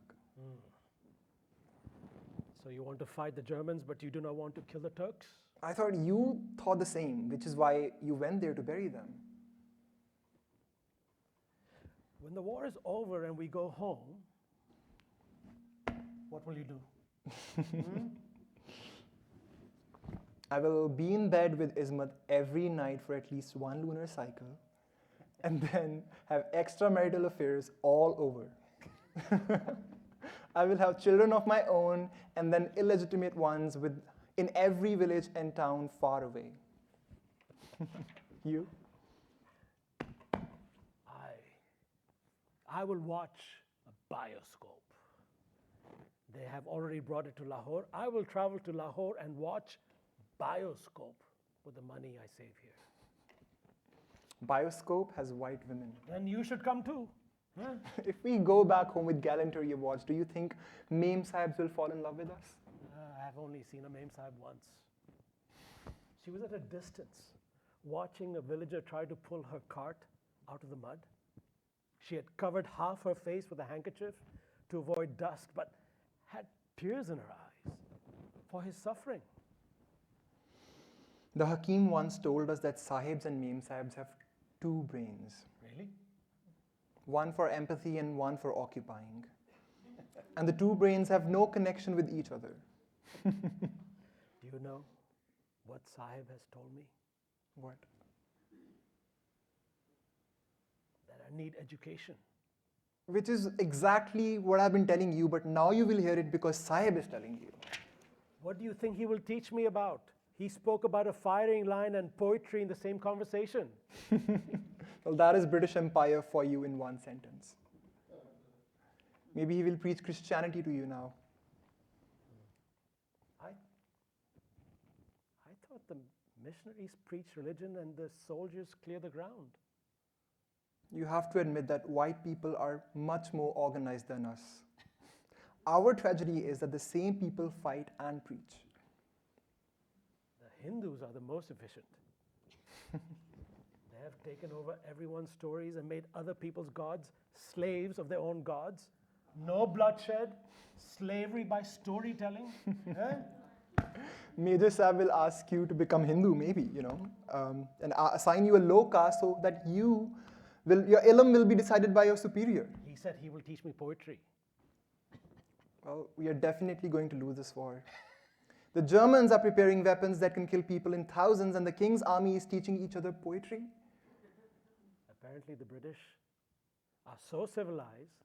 So you want to fight the Germans, but you do not want to kill the Turks? I thought you thought the same, which is why you went there to bury them. When the war is over and we go home, what will you do? I will be in bed with Ismat every night for at least 1 lunar cycle, and then have extramarital affairs all over. I will have children of my own, and then illegitimate ones in every village and town far away. You? I will watch a bioscope. They have already brought it to Lahore. I will travel to Lahore and watch bioscope with the money I save here. Bioscope has white women. Then you should come too. Huh? If we go back home with gallantry awards, do you think Mem Sahibs will fall in love with us? I have only seen a Mem Sahib once. She was at a distance, watching a villager try to pull her cart out of the mud. She had covered half her face with a handkerchief to avoid dust, but had tears in her eyes for his suffering. The Hakim once told us that Sahibs and Mem Sahibs have 2 brains. Really? One for empathy and one for occupying. And the 2 brains have no connection with each other. Do you know what Sahib has told me? What? That I need education. Which is exactly what I've been telling you, but now you will hear it because Sahib is telling you. What do you think he will teach me about? He spoke about a firing line and poetry in the same conversation. Well, that is British Empire for you in 1 sentence. Maybe he will preach Christianity to you now. I thought the missionaries preach religion and the soldiers clear the ground. You have to admit that white people are much more organized than us. Our tragedy is that the same people fight and preach. The Hindus are the most efficient. They have taken over everyone's stories and made other people's gods slaves of their own gods. No bloodshed, slavery by storytelling. Major Sahib will ask you to become Hindu, maybe, and assign you a low caste so that your ilm will be decided by your superior. He said he will teach me poetry. Well, we are definitely going to lose this war. The Germans are preparing weapons that can kill people in thousands, and the king's army is teaching each other poetry. Apparently the British are so civilized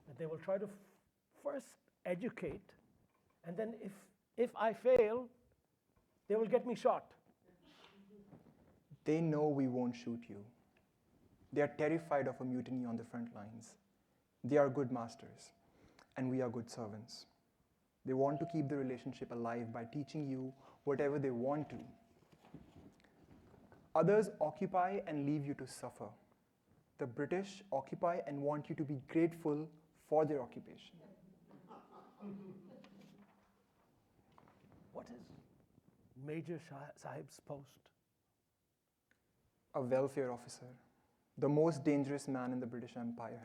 that they will try to first educate, and then if I fail, they will get me shot. They know we won't shoot you. They are terrified of a mutiny on the front lines. They are good masters, and we are good servants. They want to keep the relationship alive by teaching you whatever they want to. Others occupy and leave you to suffer. The British occupy and want you to be grateful for their occupation. What is Major Sahib's post? A welfare officer, the most dangerous man in the British Empire.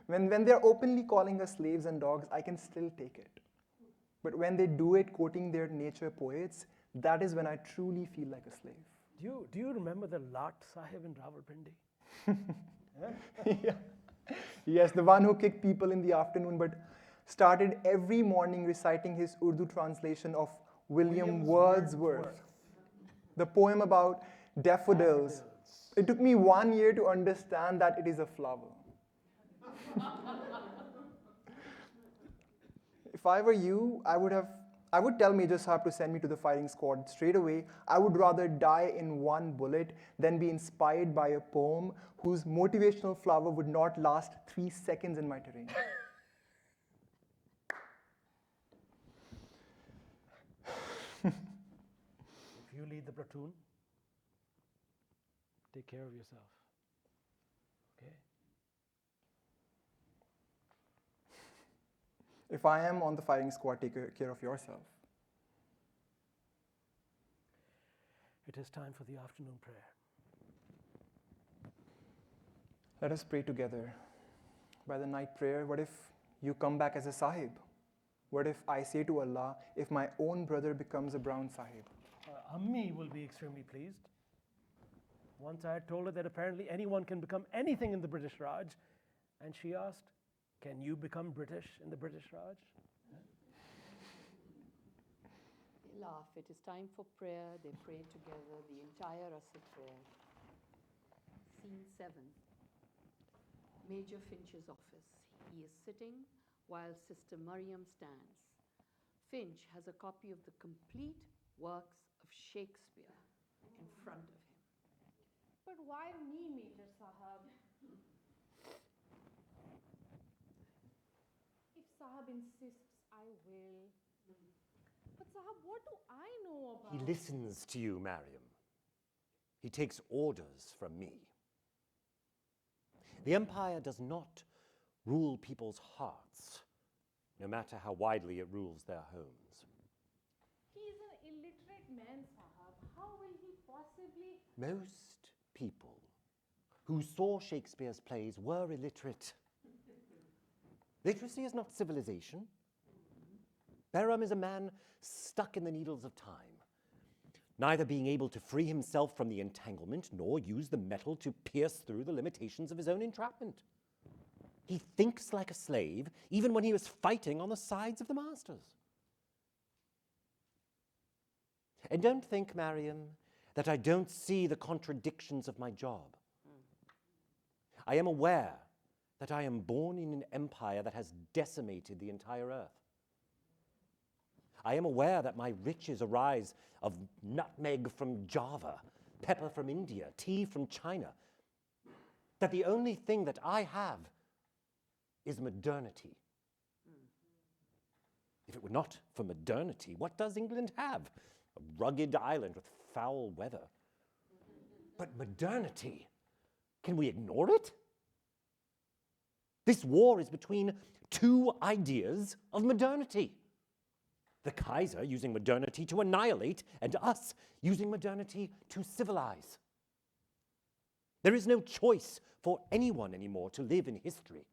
When they're openly calling us slaves and dogs, I can still take it. But when they do it quoting their nature poets, that is when I truly feel like a slave. Do you remember the Lat Sahib in Rawalpindi? Yeah. Yes, the one who kicked people in the afternoon but started every morning reciting his Urdu translation of William Wordsworth, the poem about daffodils. It took me 1 year to understand that it is a flower. If I were you, I would have I would tell Major Sahab to send me to the firing squad straight away. I would rather die in one bullet than be inspired by a poem whose motivational flower would not last 3 seconds in my terrain. If you lead the platoon, take care of yourself. Okay? If I am on the firing squad, take care of yourself. It is time for the afternoon prayer. Let us pray together. By the night prayer, what if you come back as a sahib? What if I say to Allah, if my own brother becomes a brown sahib? Ammi will be extremely pleased. Once I had told her that apparently anyone can become anything in the British Raj, and she asked, can you become British in the British Raj? They laugh. It is time for prayer. They pray together the entire Rasul prayer. Scene 7. Major Finch's office. He is sitting while Sister Mariam stands. Finch has a copy of the complete works of Shakespeare in front of him. But why me, Major Sahab? If Sahab insists, I will. But Sahab, what do I know about? He listens to you, Mariam. He takes orders from me. The empire does not rule people's hearts, no matter how widely it rules their homes. He's an illiterate man, Sahab. How will he possibly... Most people who saw Shakespeare's plays were illiterate. Literacy is not civilization. Behram is a man stuck in the needles of time, neither being able to free himself from the entanglement nor use the metal to pierce through the limitations of his own entrapment. He thinks like a slave, even when he was fighting on the sides of the masters. And don't think, Mariam, that I don't see the contradictions of my job. I am aware that I am born in an empire that has decimated the entire earth. I am aware that my riches arise of nutmeg from Java, pepper from India, tea from China, that the only thing that I have is modernity. If it were not for modernity, what does England have? A rugged island with foul weather. But modernity, can we ignore it? This war is between two ideas of modernity. The Kaiser using modernity to annihilate, and us using modernity to civilize. There is no choice for anyone anymore to live in history.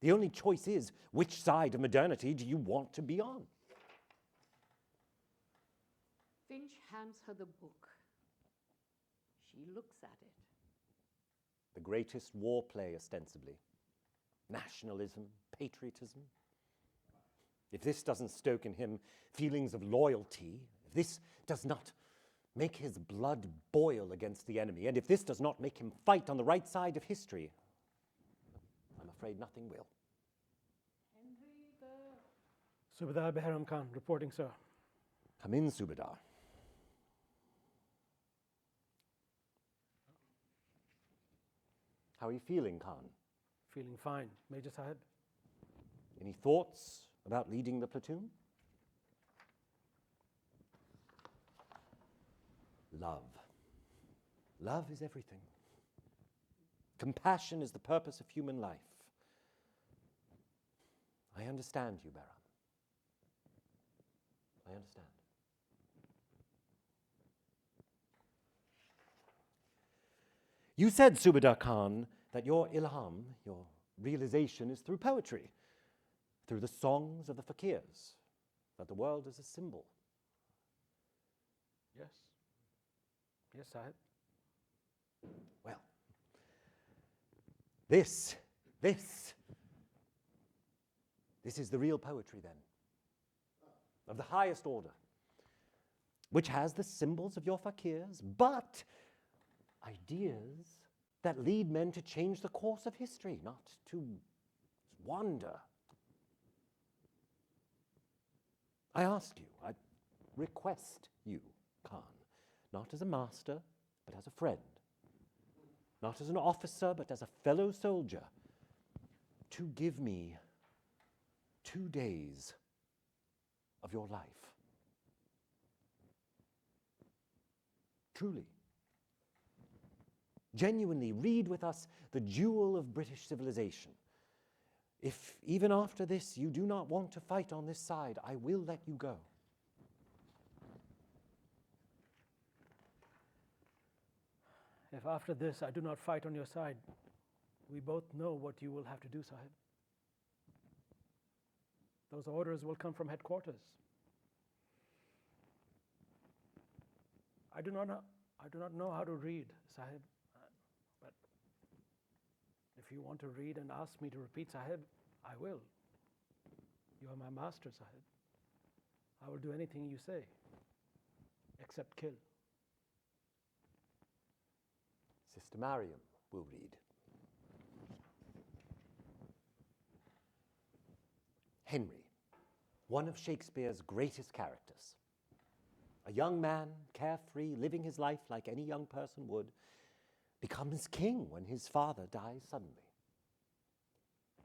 The only choice is, which side of modernity do you want to be on? Finch hands her the book. She looks at it. The greatest war play, ostensibly. Nationalism, patriotism. If this doesn't stoke in him feelings of loyalty, if this does not make his blood boil against the enemy, and if this does not make him fight on the right side of history, I'm afraid nothing will. Henry the... Subedar Behram Khan, reporting, sir. Come in, Subedar. How are you feeling, Khan? Feeling fine, Major Sahib. Any thoughts about leading the platoon? Love. Love is everything. Compassion is the purpose of human life. I understand you, Behram. I understand. You said, Subedar Khan, that your ilham, your realization, is through poetry, through the songs of the fakirs, that the world is a symbol. Yes. Yes, Sahib. Well, this is the real poetry then, of the highest order, which has the symbols of your fakirs, but ideas that lead men to change the course of history, not to wander. I ask you, I request you, Khan, not as a master, but as a friend, not as an officer, but as a fellow soldier, to give me 2 days of your life. Truly. Genuinely read with us the jewel of British civilization. If even after this you do not want to fight on this side, I will let you go. If after this I do not fight on your side, we both know what you will have to do, Sahib. Those orders will come from headquarters. I do not know how to read, Sahib. But if you want to read and ask me to repeat, Sahib, I will. You are my master, Sahib. I will do anything you say, except kill. Sister Mariam will read. Henry, one of Shakespeare's greatest characters. A young man, carefree, living his life like any young person would, becomes king when his father dies suddenly.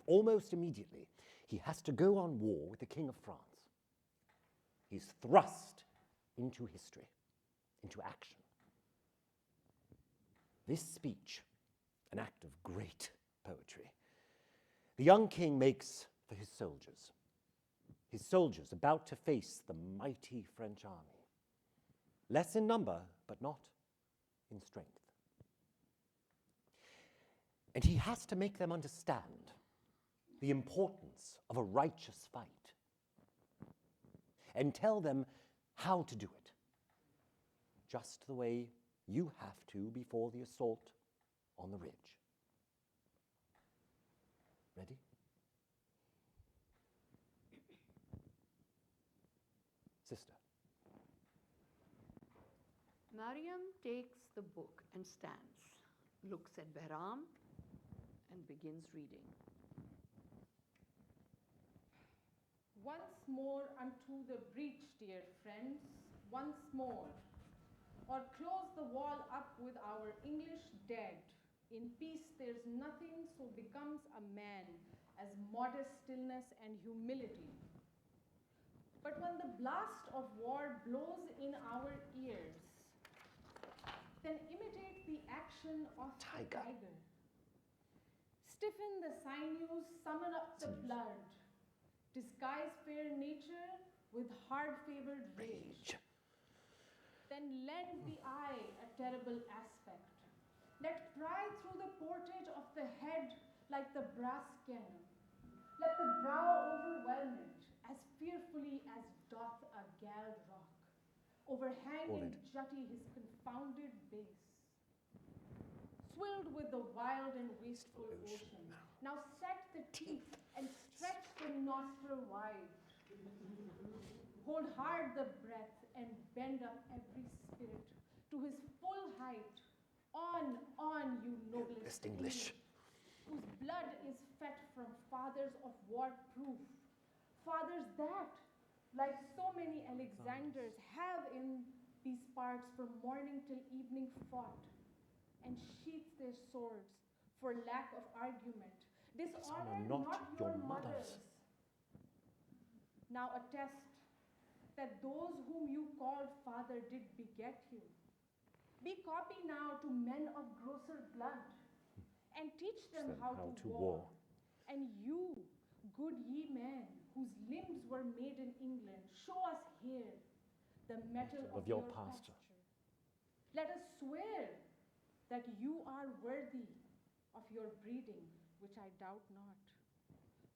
Almost immediately, he has to go on war with the King of France. He's thrust into history, into action. This speech, an act of great poetry, the young king makes for his soldiers about to face the mighty French army, less in number, but not in strength. And he has to make them understand the importance of a righteous fight and tell them how to do it, just the way you have to before the assault on the ridge. Ready? Sister. Mariam takes the book and stands, looks at Behram, and begins reading. Once more unto the breach, dear friends, once more. Or close the wall up with our English dead. In peace there's nothing so becomes a man as modest stillness and humility. But when the blast of war blows in our ears, then imitate the action of the tiger. Stiffen the sinews, summon up the blood. Disguise fair nature with hard-favored rage. Then lend the eye a terrible aspect. Let pry through the portage of the head like the brass cannon. Let the brow overwhelm it as fearfully as doth a galled rock, overhang and jutty his confounded base. Swilled with the wild and wasteful ocean, now set the teeth and stretch the nostril wide. Hold hard the breath and bend up every spirit to his full height. On, you noblest English, whose blood is fet from fathers of war proof, fathers that, like so many Alexanders, have in these parts from morning till evening fought, and sheathed their swords for lack of argument, dishonored not your mothers. Now attest that those whom you called father did beget you. Be copy now to men of grosser blood, and teach them how to war. And you, good ye men, whose limbs were made in England, show us here the metal of your pasture. Let us swear that you are worthy of your breeding, which I doubt not.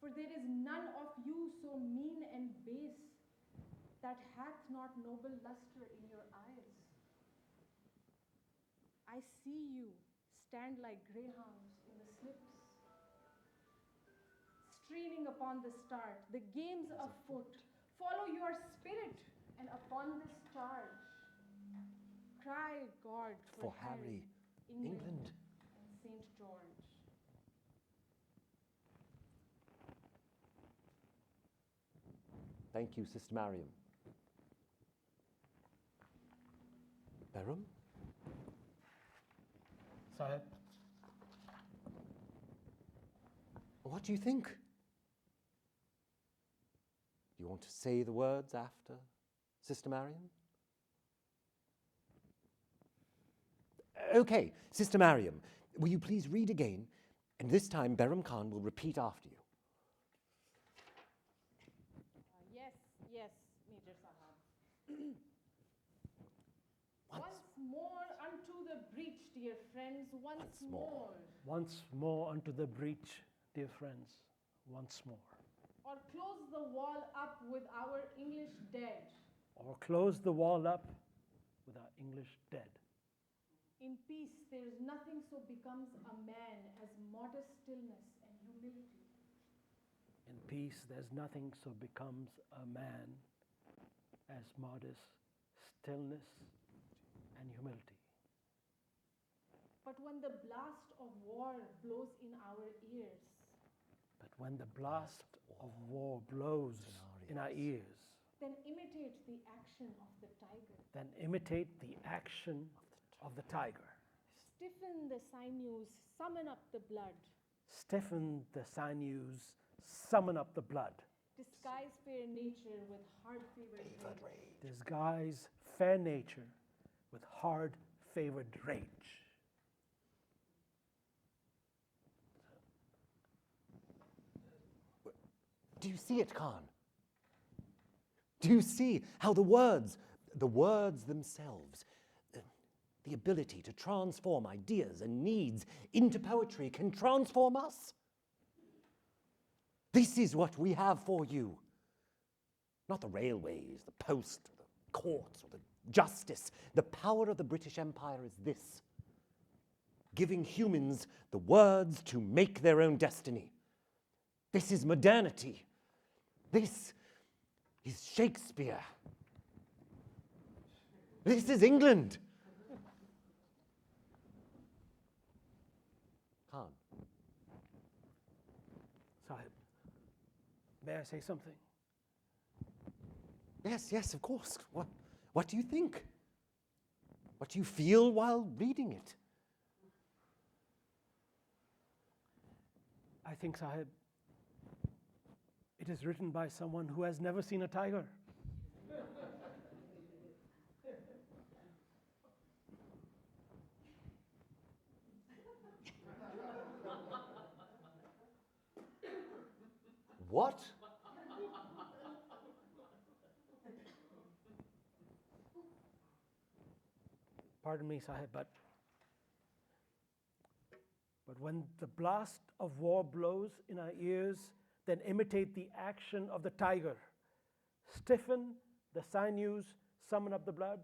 For there is none of you so mean and base that hath not noble luster in your eyes. I see you stand like greyhounds in the slips, straining upon the start, the games afoot. Follow your spirit, and upon this charge, cry God for Harry, England, and St. George. Thank you, Sister Mariam. Behram? Sahib, What do you think? Do you want to say the words after Sister Mariam? Okay, Sister Mariam, will you please read again? And this time Behram Khan will repeat after you. Yes, yes, Major Sahab. Once more unto the breach, dear friends, once more. once more unto the breach, dear friends, once more. Or close the wall up with our English dead. Or close the wall up with our English dead. In peace, there is nothing so becomes a man as modest stillness and humility. In peace, there's nothing so becomes a man as modest stillness and humility. But when the blast of war blows in our ears, But when the blast of war blows in our ears, then imitate the action of the tiger. then imitate the action of the tiger. Stiffen the sinews, summon up the blood. Stiffen the sinews, summon up the blood. Disguise fair nature with hard-favored rage. Disguise fair nature with hard-favored rage. Do you see it, Khan? Do you see how the words themselves, the ability to transform ideas and needs into poetry can transform us? This is what we have for you. Not the railways, the post, the courts, or the justice. The power of the British Empire is this: giving humans the words to make their own destiny. This is modernity. This is Shakespeare. This is England. Khan. Sahib, may I say something? Yes, of course. What do you think? What do you feel while reading it? I think, Sahib, it is written by someone who has never seen a tiger. What? Pardon me, Sahib, but when the blast of war blows in our ears, then imitate the action of the tiger. Stiffen the sinews, summon up the blood.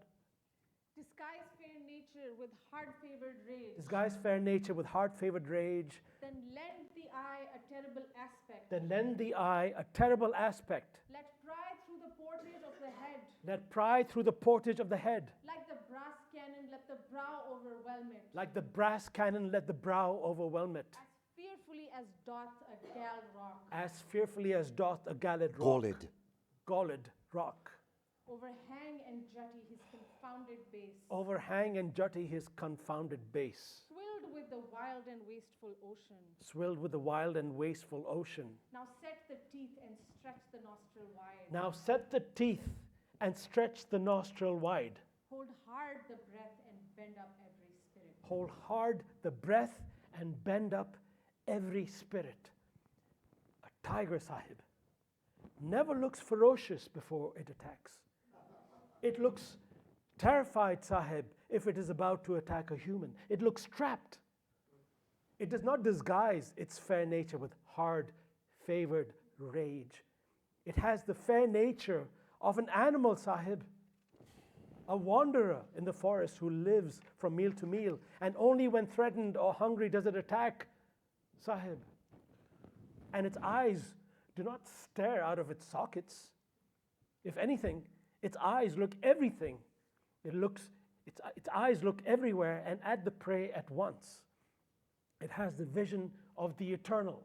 Disguise fair nature with hard-favored rage. Disguise fair nature with hard-favored rage. Then lend the eye a terrible aspect. Then lend the eye a terrible aspect. Let pry through the portage of the head. Let pry through the portage of the head. Like the brass cannon, let the brow overwhelm it. Like the brass cannon, let the brow overwhelm it. As fearfully as doth a gal rock. As fearfully as doth a gallant rock. Galled. Galled rock. Overhang and jutty his confounded base. Overhang and jutty his confounded base. Swilled with the wild and wasteful ocean. Swilled with the wild and wasteful ocean. Now set the teeth and stretch the nostril wide. Now set the teeth and stretch the nostril wide. Hold hard the breath and bend up every spirit. Hold hard the breath and bend up every spirit. A tiger, Sahib, never looks ferocious before it attacks. It looks terrified, Sahib, if it is about to attack a human. It looks trapped. It does not disguise its fair nature with hard-favored rage. It has the fair nature of an animal, Sahib, a wanderer in the forest who lives from meal to meal, and only when threatened or hungry does it attack, Sahib. And its eyes do not stare out of its sockets. If anything, its eyes look everything. Its eyes look everywhere and at the prey at once. It has the vision of the eternal,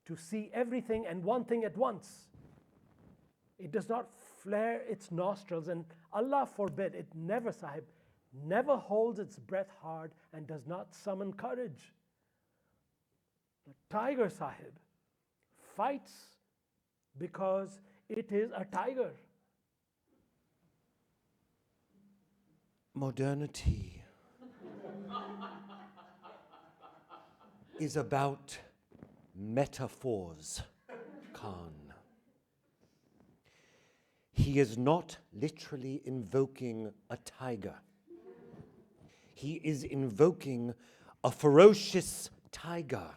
to see everything and one thing at once. It does not flare its nostrils, and Allah forbid, it never, Sahib, never holds its breath hard and does not summon courage. The tiger, Sahib, fights because it is a tiger. Modernity is about metaphors, Khan. He is not literally invoking a tiger. He is invoking a ferocious tiger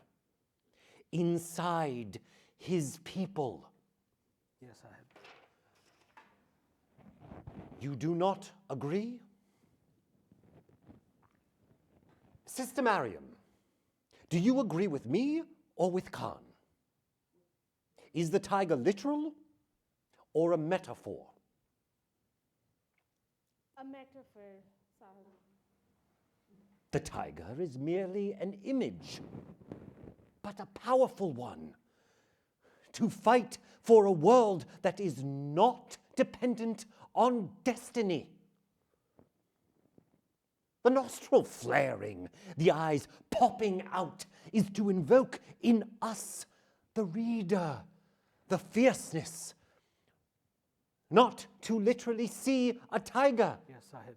inside his people. Yes, Sahib. You do not agree? Sister Mariam, do you agree with me or with Khan? Is the tiger literal or a metaphor? A metaphor, Sahib. The tiger is merely an image, but a powerful one, to fight for a world that is not dependent on destiny. The nostril flaring, the eyes popping out, is to invoke in us, the reader, the fierceness, not to literally see a tiger. Yes, Sahib.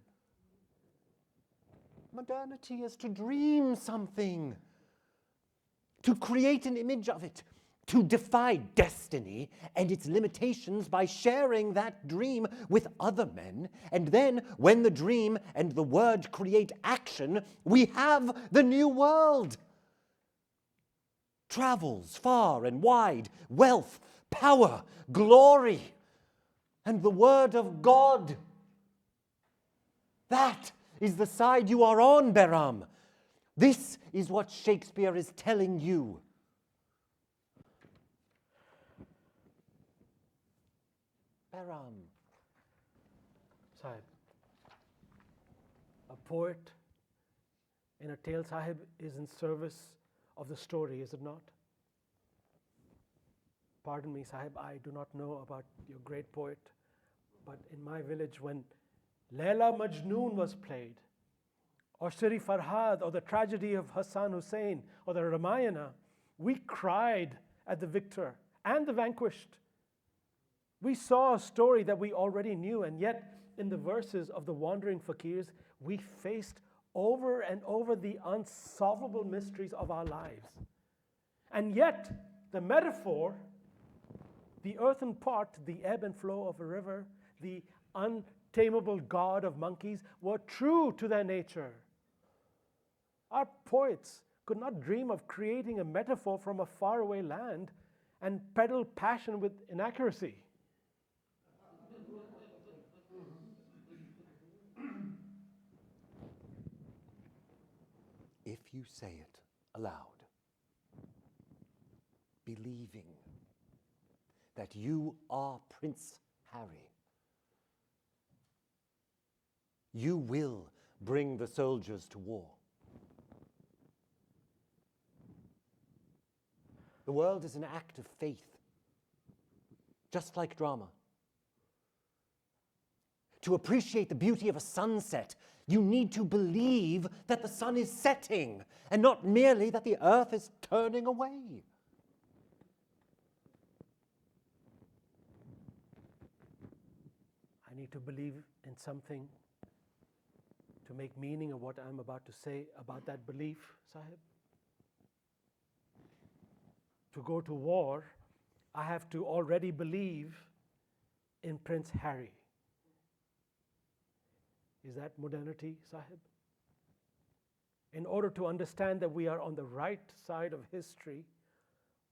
Modernity is to dream something, to create an image of it, to defy destiny and its limitations by sharing that dream with other men. And then, when the dream and the word create action, we have the new world. Travels far and wide, wealth, power, glory, and the word of God. That is the side you are on, Behram. This is what Shakespeare is telling you. Behram. Sahib, a poet in a tale, Sahib, is in service of the story, is it not? Pardon me, Sahib, I do not know about your great poet, but in my village, when Laila Majnoon was played, or Shri Farhad, or the tragedy of Hassan Hussein, or the Ramayana, we cried at the victor and the vanquished. We saw a story that we already knew, and yet in the verses of the wandering fakirs, we faced over and over the unsolvable mysteries of our lives. And yet, the metaphor, the earthen pot, the ebb and flow of a river, the untamable god of monkeys, were true to their nature. Our poets could not dream of creating a metaphor from a faraway land and peddle passion with inaccuracy. If you say it aloud, believing that you are Prince Harry, you will bring the soldiers to war. The world is an act of faith, just like drama. To appreciate the beauty of a sunset, you need to believe that the sun is setting, and not merely that the earth is turning away. I need to believe in something to make meaning of what I'm about to say about that belief, Sahib. To go to war, I have to already believe in Prince Harry. Is that modernity, Sahib? In order to understand that we are on the right side of history,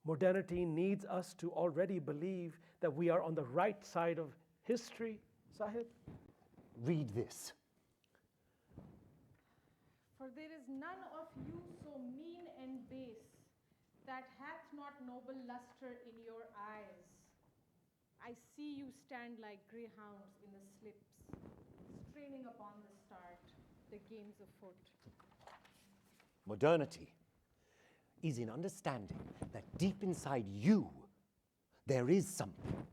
modernity needs us to already believe that we are on the right side of history, Sahib. Read this. For there is none of you so mean and base that hath not noble lustre in your eyes. I see you stand like greyhounds in the slips, straining upon the start, the games afoot. Modernity is in understanding that deep inside you, there is something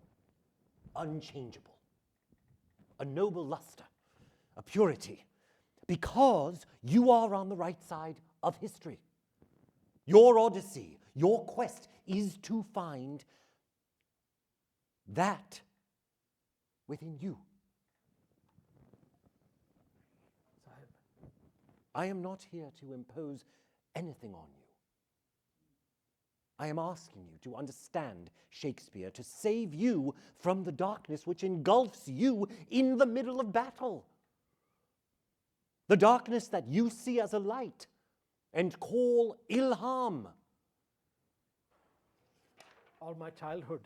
unchangeable, a noble luster, a purity, because you are on the right side of history. Your odyssey, your quest is to find that within you. Sahib, I am not here to impose anything on you. I am asking you to understand Shakespeare, to save you from the darkness which engulfs you in the middle of battle. The darkness that you see as a light and call ilham. all my childhood,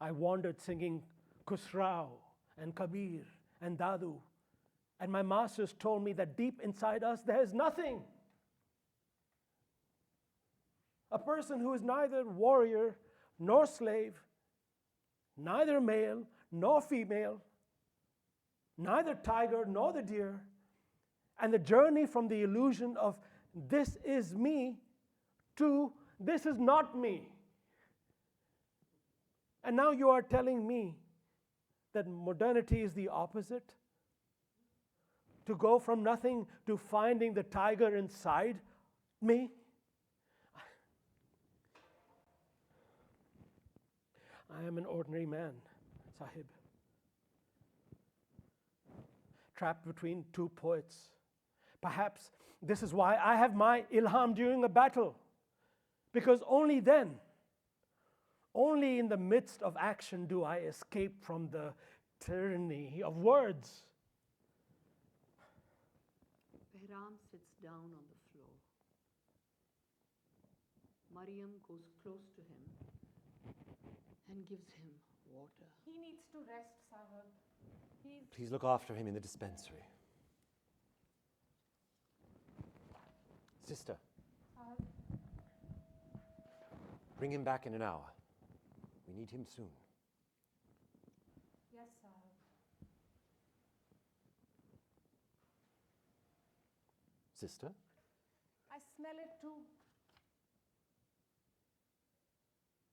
I wandered singing Khusrau and Kabir and Dadu, and my masters told me that deep inside us there is nothing. A person who is neither warrior nor slave, neither male nor female, neither tiger nor the deer, and the journey from the illusion of this is me to this is not me. And now you are telling me that modernity is the opposite? To go from nothing to finding the tiger inside me? I am an ordinary man, Sahib, trapped between two poets. Perhaps this is why I have my ilham during a battle, because only then, only in the midst of action do I escape from the tyranny of words. Behram sits down on the floor. Mariam goes close to him and gives him water. He needs to rest, Sahib. Please look after him in the dispensary. Sister, Sahib. bring him back in an hour. We need him soon. Yes, Sahib. Sister? I smell it too.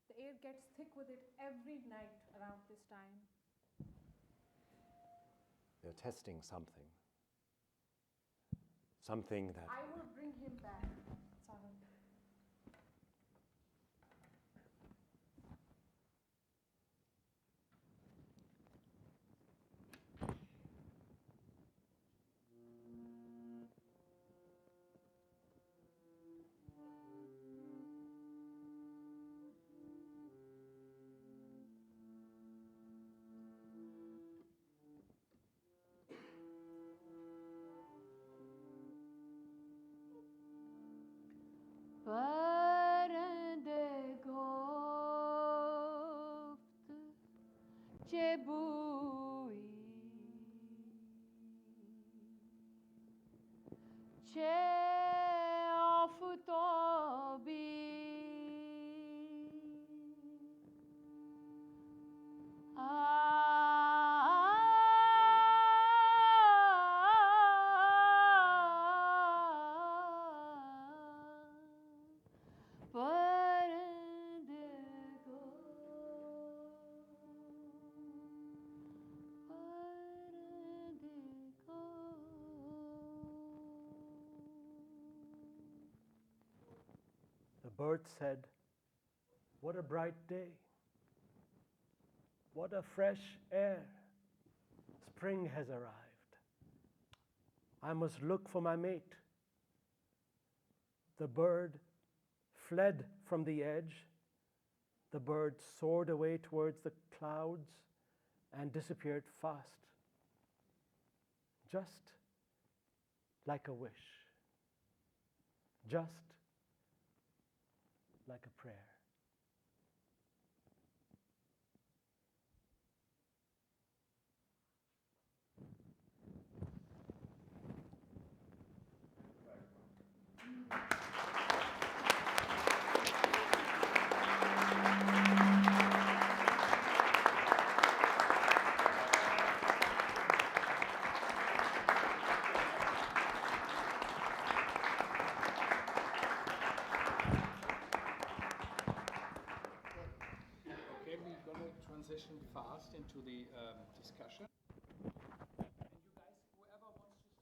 The air gets thick with it every night around this time. They're testing something. Something that... I will bring him back, Sahib. Parande goft chebui che aftobi The bird said, "What a bright day. What a fresh air. Spring has arrived. I must look for my mate." The bird fled from the edge. The bird soared away towards the clouds and disappeared fast, just like a wish, just like a prayer. Okay, we're going to transition fast into the discussion. And you guys, whoever wants to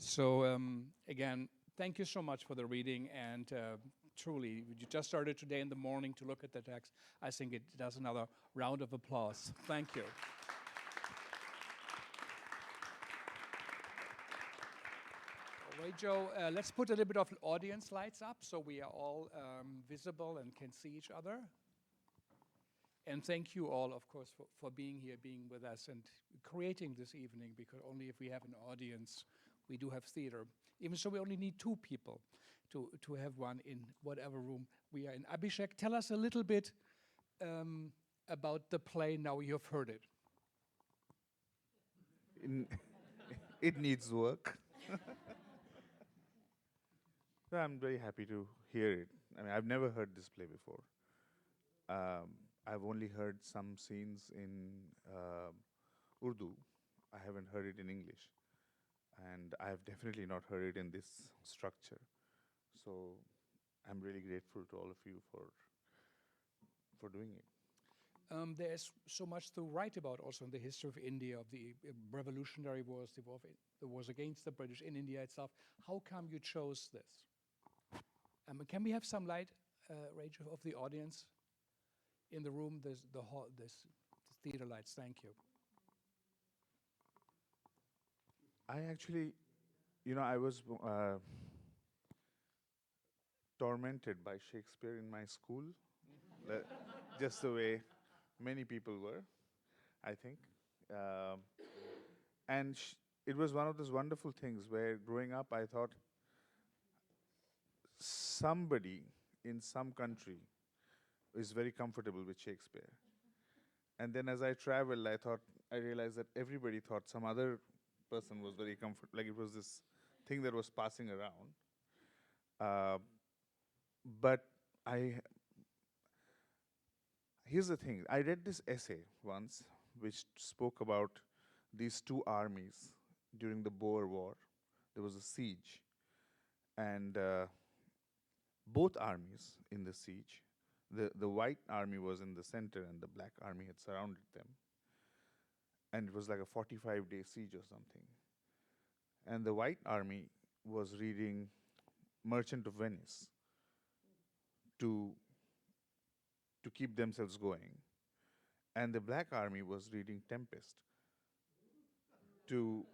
So again, thank you so much for the reading, and truly, you just started today in the morning to look at the text. I think it does another round of applause. Thank you. All right, Joe, let's put a little bit of audience lights up so we are all visible and can see each other. And thank you all, of course, for being here, being with us, and creating this evening, because only if we have an audience, we do have theater. Even so, we only need 2 people to have one in whatever room we are in. Abhishek, tell us a little bit about the play now you've heard it. It needs work. No, I'm very happy to hear it. I mean, I've never heard this play before. I've only heard some scenes in Urdu. I haven't heard it in English. And I have definitely not heard it in this structure. So I'm really grateful to all of you for doing it. There's so much to write about also in the history of India, of the revolutionary wars, the wars against the British in India itself. How come you chose this? Can we have some light, Rachel, of the audience in the room? There's the theater lights. Thank you. I actually, I was tormented by Shakespeare in my school, just the way many people were, I think. And it was one of those wonderful things where growing up I thought somebody in some country is very comfortable with Shakespeare. And then as I traveled, I realized that everybody thought some other person was very comfortable, like it was this thing that was passing around. But here's the thing, I read this essay once which spoke about these 2 armies during the Boer War. There was a siege, and both armies in the siege, the white army was in the center and the black army had surrounded them. And it was like a 45-day siege or something. And the white army was reading Merchant of Venice to keep themselves going. And the black army was reading Tempest to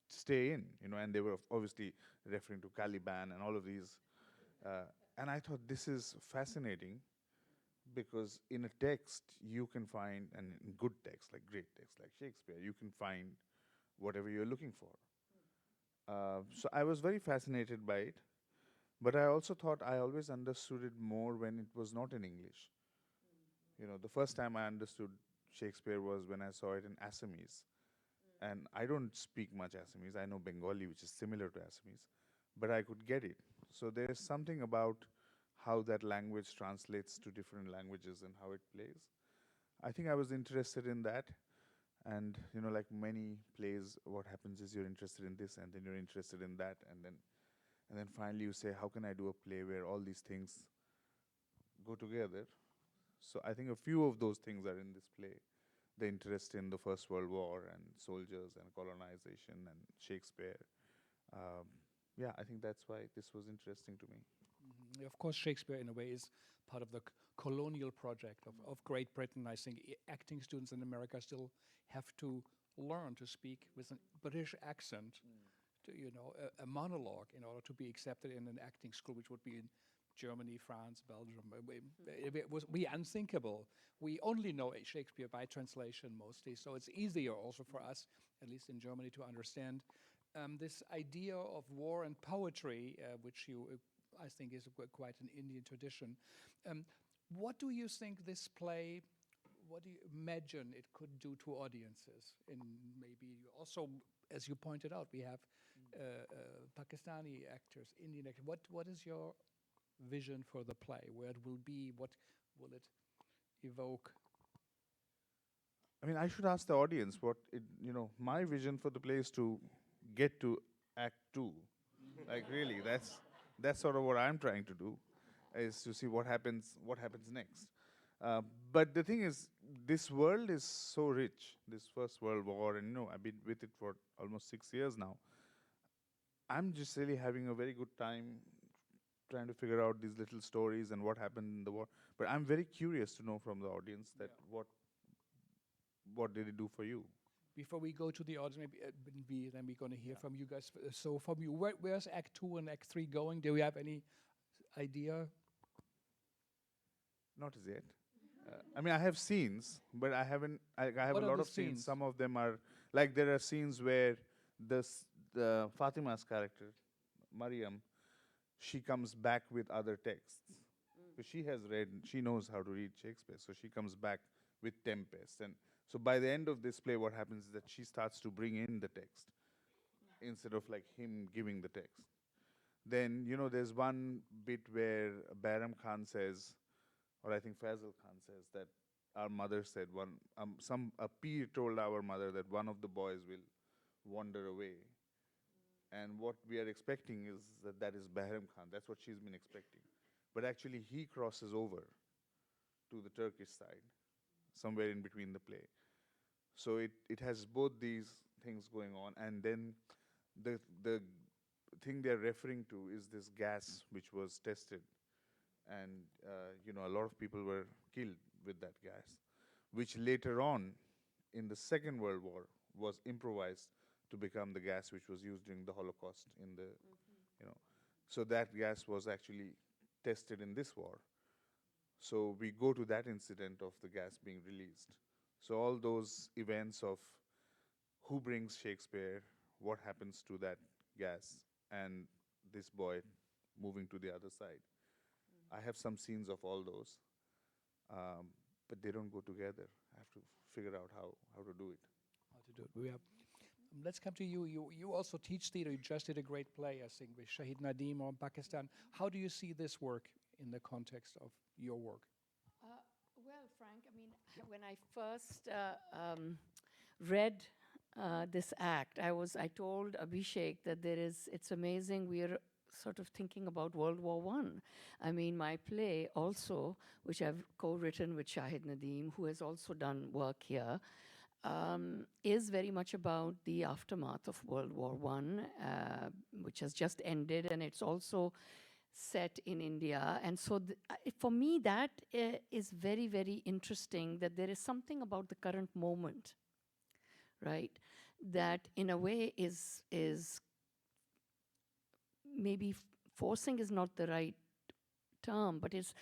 stay in, and they were obviously referring to Caliban and all of these. And I thought this is fascinating, because in a text you can find, and in good text, like great text like Shakespeare, you can find whatever you're looking for. So I was very fascinated by it, but I also thought I always understood it more when it was not in English. The first time I understood Shakespeare was when I saw it in Assamese. And I don't speak much Assamese. I know Bengali, which is similar to Assamese, but I could get it. So there's something about how that language translates to different languages and how it plays. I think I was interested in that. And, like many plays, what happens is you're interested in this, and then you're interested in that, and then finally you say, how can I do a play where all these things go together? So I think a few of those things are in this play. The interest in the First World War and soldiers and colonization and Shakespeare. I think that's why this was interesting to me. Mm-hmm. Of course, Shakespeare, in a way, is part of the colonial project of Great Britain. I think acting students in America still have to learn to speak with a British accent, to, a monologue in order to be accepted in an acting school, which would be in Germany, France, Belgium. It was unthinkable. We only know Shakespeare by translation mostly, so it's easier also for us, at least in Germany, to understand this idea of war and poetry, which I think is quite an Indian tradition. What do you think this play, what do you imagine it could do to audiences? And maybe also, as you pointed out, we have Pakistani actors, Indian actors. What is your vision for the play? Where it will be? What will it evoke? I mean, I should ask the audience what my vision for the play is to get to Act 2. Like really, that's sort of what I'm trying to do, is to see what happens next. But the thing is, this world is so rich, this First World War, and I've been with it for almost 6 years now. I'm just really having a very good time trying to figure out these little stories and what happened in the war. But I'm very curious to know from the audience that what did it do for you? Before we go to the audience, maybe then we're going to hear from you guys. So from you, where's Act 2 and Act 3 going? Do we have any idea? Not as yet. I mean, I have scenes, but I haven't. I have What a are lot the of scenes. scenes? Some of them are like there are scenes where the Fatima's character, Mariam, she comes back with other texts. So she has read. She knows how to read Shakespeare. So she comes back with Tempest, and so by the end of this play, what happens is that she starts to bring in the text instead of like him giving the text. Then there's one bit where Behram Khan says, or I think Faisal Khan says that our mother said a peer told our mother that one of the boys will wander away, and what we are expecting is that is Behram Khan. That's what she's been expecting, but actually he crosses over to the Turkish side, somewhere in between the play. So it has both these things going on, and then the thing they're referring to is this gas which was tested, and a lot of people were killed with that gas, which later on in the Second World War was improvised to become the gas which was used during the Holocaust in the so that gas was actually tested in this war. So we go to that incident of the gas being released. So all those events of who brings Shakespeare, what happens to that gas, and this boy moving to the other side. I have some scenes of all those, but they don't go together. I have to figure out how to do it. How to do it. We have. Let's come to you. You also teach theater. You just did a great play, I think, with Shahid Nadeem on Pakistan. How do you see this work in the context of your work? Well, Frank, I mean, when I first read this act, I told Abhishek that it's amazing. We're sort of thinking about World War I. I mean, my play also, which I've co-written with Shahid Nadeem, who has also done work here, is very much about the aftermath of World War I, which has just ended, and it's also set in India. And so for me, that is very, very interesting, that there is something about the current moment, right, that in a way is maybe forcing is not the right term, but it's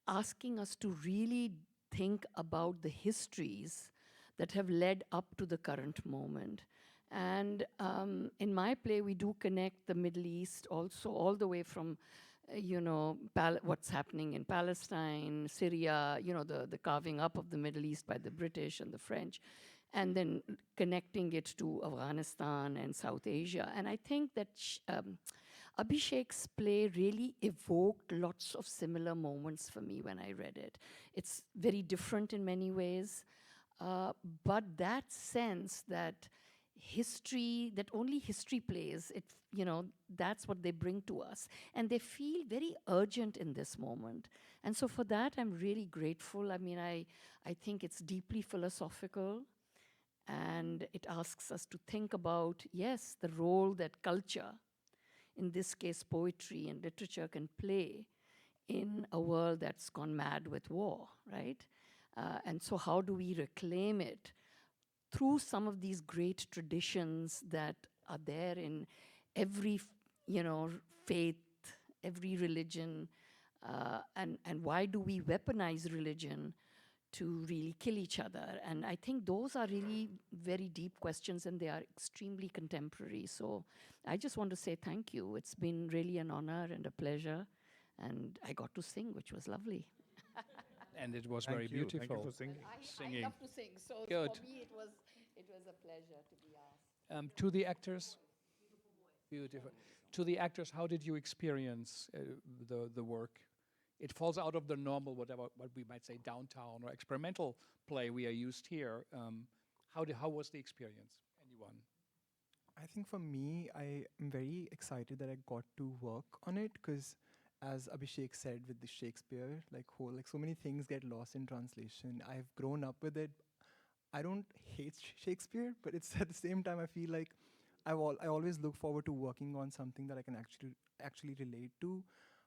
asking us to really think about the histories that have led up to the current moment. And in my play, we do connect the Middle East also, all the way from what's happening in Palestine, Syria, the carving up of the Middle East by the British and the French, and then connecting it to Afghanistan and South Asia. And I think that Abhishek's play really evoked lots of similar moments for me when I read it. It's very different in many ways, but that sense that history, that only history plays, that's what they bring to us. And they feel very urgent in this moment. And so for that, I'm really grateful. I mean, I think it's deeply philosophical, and it asks us to think about, yes, the role that culture, in this case poetry and literature, can play in a world that's gone mad with war, right? And so how do we reclaim it through some of these great traditions that are there in every, faith, every religion, and why do we weaponize religion to really kill each other? And I think those are really very deep questions, and they are extremely contemporary. So I just want to say thank you. It's been really an honor and a pleasure, and I got to sing, which was lovely. And it was Thank very you. beautiful. Thank you for singing. Singing. I love to sing, so Good. for me it was a pleasure to be asked. To the actors, beautiful. To the actors, how did you experience the work? It falls out of the normal, what we might say, downtown or experimental play we are used here. How was the experience? Anyone? I think for me, I am very excited that I got to work on it, because as Abhishek said with the Shakespeare, so many things get lost in translation. I've grown up with it. I don't hate Shakespeare, but it's at the same time I feel like I always look forward to working on something that I can actually relate to.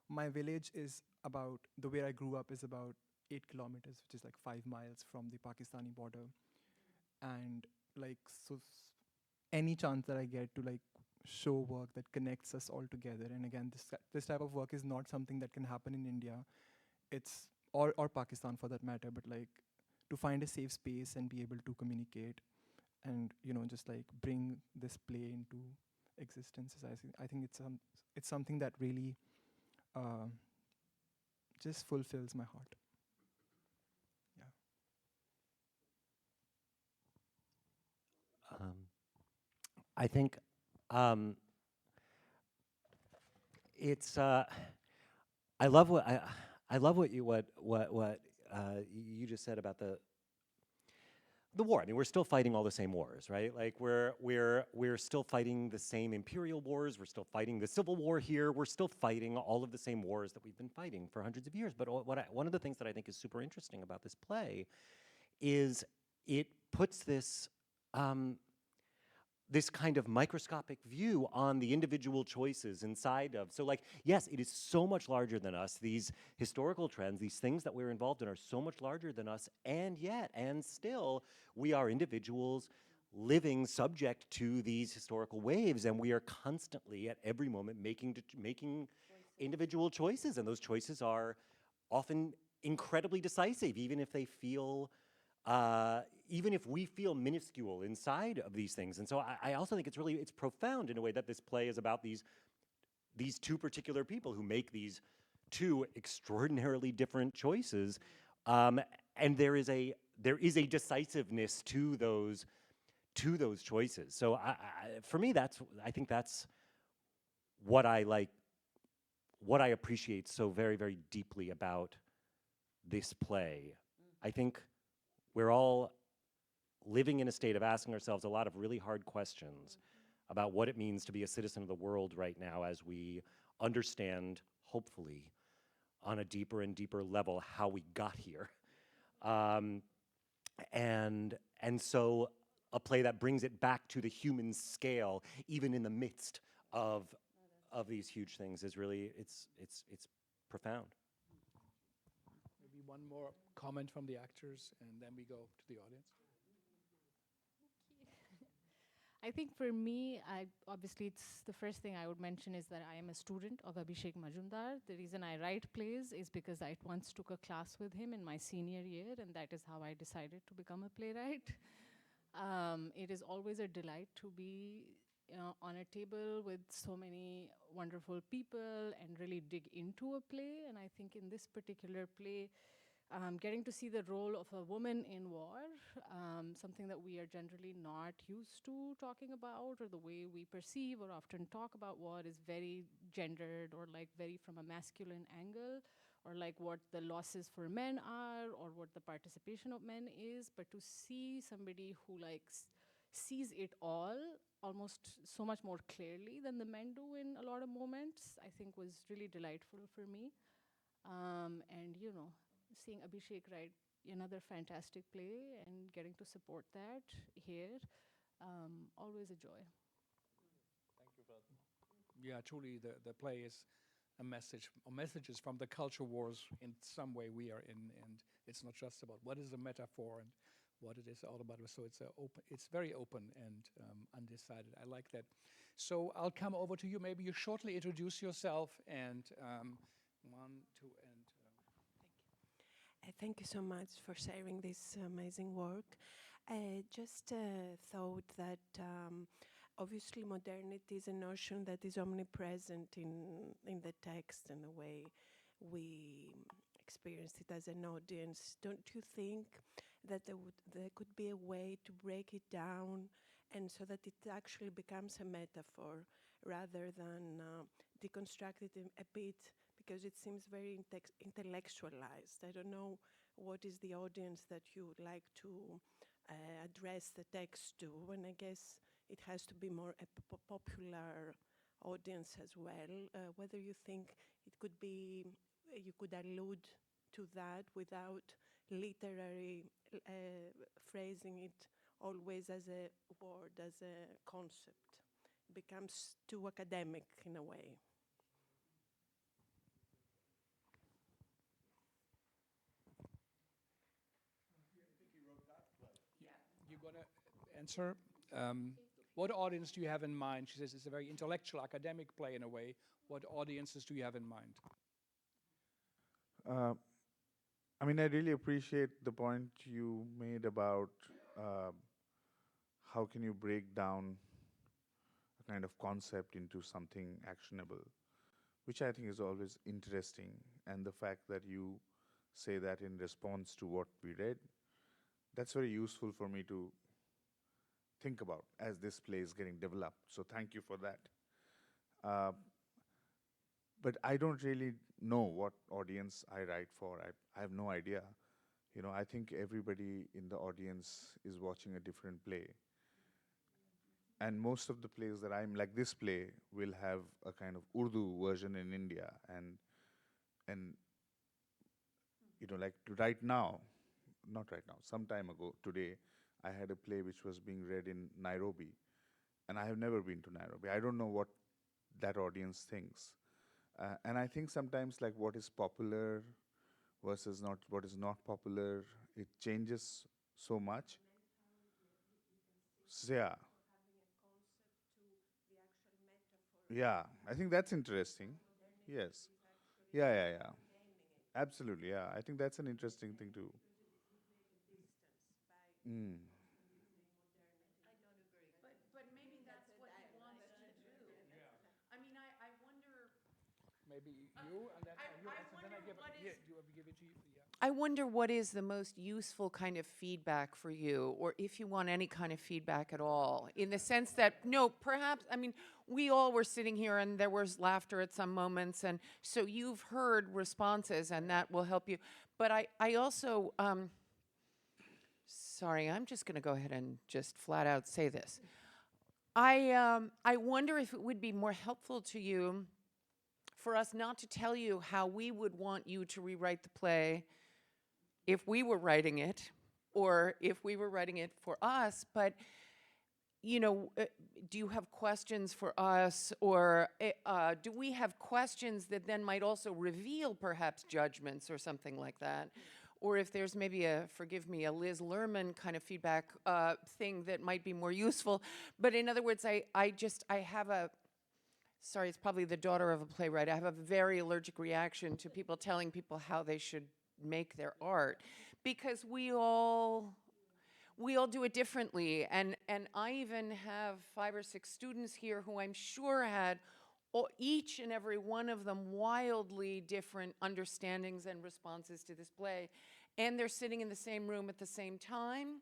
My village is about, the way I grew up is about 8 kilometers, which is like 5 miles from the Pakistani border. And like, any chance that I get to like show work that connects us all together. And again, this type of work is not something that can happen in India. It's, or Pakistan for that matter, but like to find a safe space and be able to communicate and, you know, just like bring this play into existence. I think it's something that really just fulfills my heart. Yeah. I think it's. I love what you just said about the war. I mean, we're still fighting all the same wars, right? Like we're still fighting the same imperial wars. We're still fighting the Civil War here. We're still fighting all of the same wars that we've been fighting for hundreds of years. But one of the things that I think is super interesting about this play is it puts this this kind of microscopic view on the individual choices inside of. So like, yes, it is so much larger than us. These historical trends, these things that we're involved in are so much larger than us, and yet, and still, we are individuals living subject to these historical waves, and we are constantly, at every moment, making individual choices, and those choices are often incredibly decisive, even if they feel even if we feel minuscule inside of these things. And so I also think it's profound in a way that this play is about these two particular people who make these two extraordinarily different choices. And there is a decisiveness to those choices. So for me, I think that's what I like, what I appreciate so very, very deeply about this play. I think we're all living in a state of asking ourselves a lot of really hard questions about what it means to be a citizen of the world right now, as we understand, hopefully, on a deeper and deeper level how we got here. And so a play that brings it back to the human scale, even in the midst of these huge things, is really, it's profound. Maybe one more comment from the actors, and then we go to the audience. I think for me, obviously it's the first thing I would mention is that I am a student of Abhishek Majumdar. The reason I write plays is because I once took a class with him in my senior year, and that is how I decided to become a playwright. It is always a delight to be on a table with so many wonderful people and really dig into a play. And I think in this particular play, getting to see the role of a woman in war, something that we are generally not used to talking about, or the way we perceive or often talk about war is very gendered, or like very from a masculine angle, or like what the losses for men are, or what the participation of men is. But to see somebody who like sees it all almost so much more clearly than the men do in a lot of moments, I think was really delightful for me. And you know, seeing Abhishek write another fantastic play and getting to support that here, always a joy. Thank you, Fatima. Yeah, truly, the play is a message, or messages from the culture wars in some way we are in, and it's not just about what is a metaphor and what it is all about. So it's very open and undecided. I like that. So I'll come over to you. Maybe you shortly introduce yourself, and 1, 2, and. Thank you so much for sharing this amazing work. I just thought that obviously modernity is a notion that is omnipresent in the text and the way we experience it as an audience. Don't you think that there could be a way to break it down, and so that it actually becomes a metaphor rather than deconstruct it a bit, because it seems very intellectualized? I don't know what is the audience that you would like to address the text to, and I guess it has to be more a popular audience as well. Whether you think it could be, you could allude to that without literary phrasing it always as a word, as a concept. becomes too academic in a way. You're going to answer? What audience do you have in mind? She says it's a very intellectual, academic play in a way. What audiences do you have in mind? I mean, I really appreciate the point you made about how can you break down a kind of concept into something actionable, which I think is always interesting. And the fact that you say that in response to what we read, that's very useful for me to think about as this play is getting developed. So thank you for that. But I don't really know what audience I write for. I have no idea. You know, I think everybody in the audience is watching a different play. And most of the plays that I'm, like this play, will have a kind of Urdu version in India. And you know, like right now, not right now, some time ago, today, I had a play which was being read in Nairobi. And I have never been to Nairobi. I don't know what that audience thinks. And I think sometimes like what is popular versus not what is not popular, it changes so much. So, yeah. Yeah, I think that's interesting. Yes. Yeah. Absolutely, yeah. I think that's an interesting thing too. Mm. But maybe that's what he wants to do. I mean, I wonder. Maybe you, and then you I answer, then I wonder give what it. is- Yeah, do you give it to you? Yeah. I wonder what is the most useful kind of feedback for you, or if you want any kind of feedback at all, in the sense that, no, perhaps, I mean, we all were sitting here and there was laughter at some moments, and so you've heard responses and that will help you. But I also, sorry, I'm just going to go ahead and just flat out say this. I wonder if it would be more helpful to you for us not to tell you how we would want you to rewrite the play if we were writing it, or if we were writing it for us, but, you know, do you have questions for us, or do we have questions that then might also reveal perhaps judgments or something like that? Or if there's maybe a, forgive me, a Liz Lerman kind of feedback thing that might be more useful. But in other words, I have a, sorry, it's probably the daughter of a playwright. I have a very allergic reaction to people telling people how they should make their art, because we all do it differently. And I even have 5 or 6 students here who I'm sure had each and every one of them wildly different understandings and responses to this play. And they're sitting in the same room at the same time.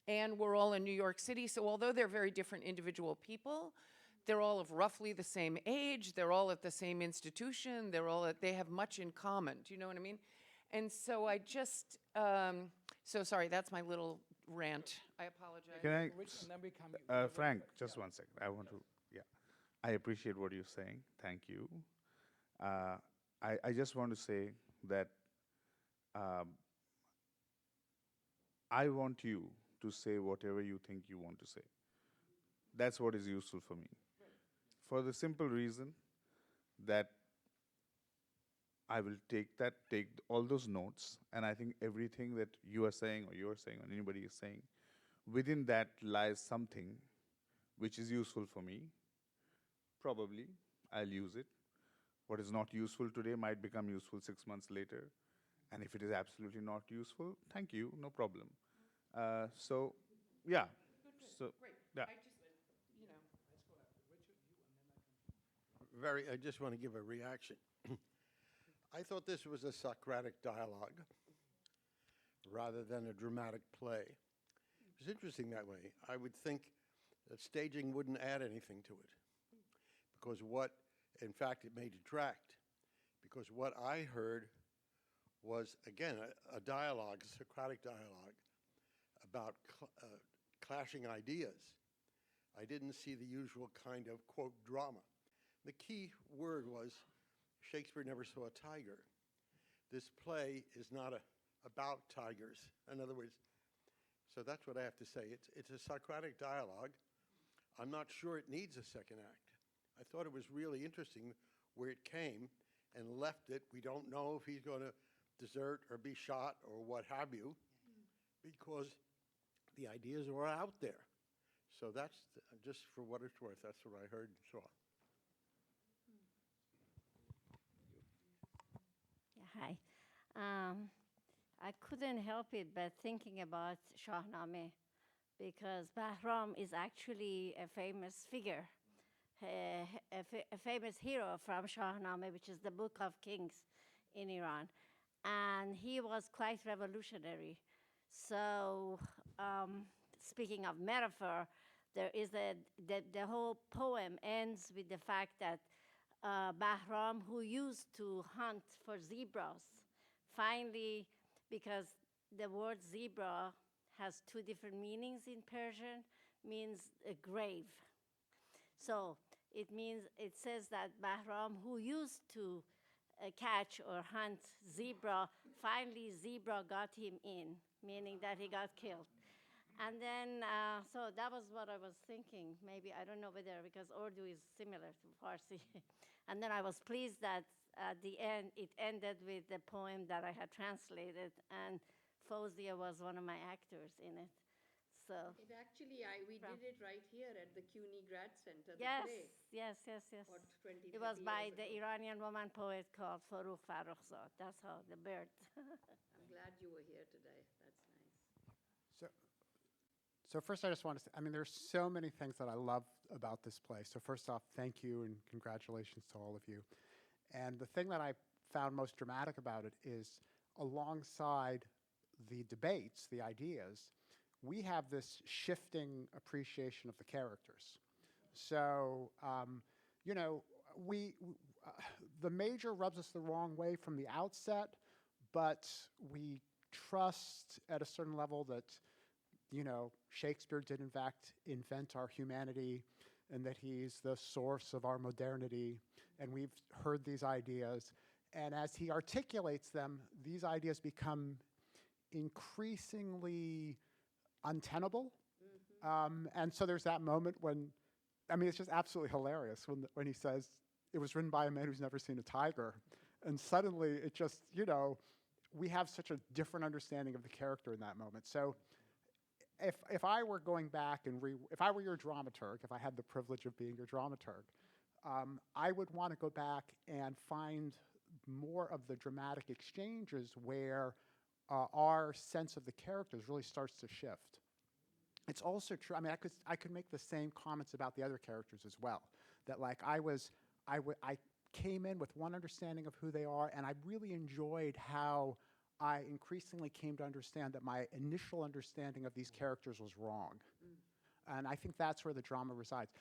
And we're all in New York City. So although they're very different individual people, they're all of roughly the same age, they're all at the same institution, they have much in common, do you know what I mean? And so I just, so sorry, that's my little rant, I apologize. Can I, Rich, and then we come. Frank, just 1 second. I want to, yeah. I appreciate what you're saying. Thank you. I just want to say that I want you to say whatever you think you want to say. That's what is useful for me. For the simple reason that I will take all those notes, and I think everything that you are saying or you're saying or anybody is saying, within that lies something which is useful for me. Probably, I'll use it. What is not useful today might become useful 6 months later. And if it is absolutely not useful, thank you, no problem. So, yeah. So, Great, yeah. I just, you know. I just want to give a reaction. I thought this was a Socratic dialogue rather than a dramatic play. It was interesting that way. I would think that staging wouldn't add anything to it, because in fact, it may detract, because what I heard was, again, a dialogue, a Socratic dialogue about clashing ideas. I didn't see the usual kind of, quote, drama. The key word was Shakespeare never saw a tiger. This play is not about tigers. In other words, so that's what I have to say. It's a Socratic dialogue. I'm not sure it needs a second act. I thought it was really interesting where it came and left it. We don't know if he's going to desert or be shot or what have you, because the ideas are out there. So that's just for what it's worth. That's what I heard and saw. Yeah, hi. I couldn't help it but thinking about Shahnameh, because Behram is actually a famous figure, a famous hero from Shahnameh, which is the Book of Kings in Iran. And he was quite revolutionary. So speaking of metaphor, there is the whole poem ends with the fact that Behram, who used to hunt for zebras, finally, because the word zebra has two different meanings in Persian, means a grave. So it says that Behram, who used to catch or hunt zebra, finally zebra got him in, meaning that he got killed. And then, so that was what I was thinking. Maybe, I don't know whether, because Urdu is similar to Farsi. And then I was pleased that at the end, it ended with the poem that I had translated, and Fawzia was one of my actors in it. So it actually, we did it right here at the CUNY Grad Center, the yes, play. Yes. What, 20, It was 30 by years the ago. Iranian woman poet called Farukh Farrokhzad. That's how, the bird. I'm glad you were here today. That's nice. So first I just want to say, I mean, there's so many things that I love about this play. So first off, thank you and congratulations to all of you. And the thing that I found most dramatic about it is alongside the debates, the ideas, we have this shifting appreciation of the characters. So, you know, the major rubs us the wrong way from the outset, but we trust at a certain level that, you know, Shakespeare did in fact invent our humanity and that he's the source of our modernity, and we've heard these ideas. And as he articulates them, these ideas become increasingly untenable. And so there's that moment when, I mean, it's just absolutely hilarious when he says, it was written by a man who's never seen a tiger. And suddenly it just, you know, we have such a different understanding of the character in that moment. So if I were going back and if I were your dramaturg, if I had the privilege of being your dramaturg, I would want to go back and find more of the dramatic exchanges where our sense of the characters really starts to shift. It's also true, I mean, I could make the same comments about the other characters as well. That like I came in with one understanding of who they are, and I really enjoyed how I increasingly came to understand that my initial understanding of these characters was wrong. And I think that's where the drama resides.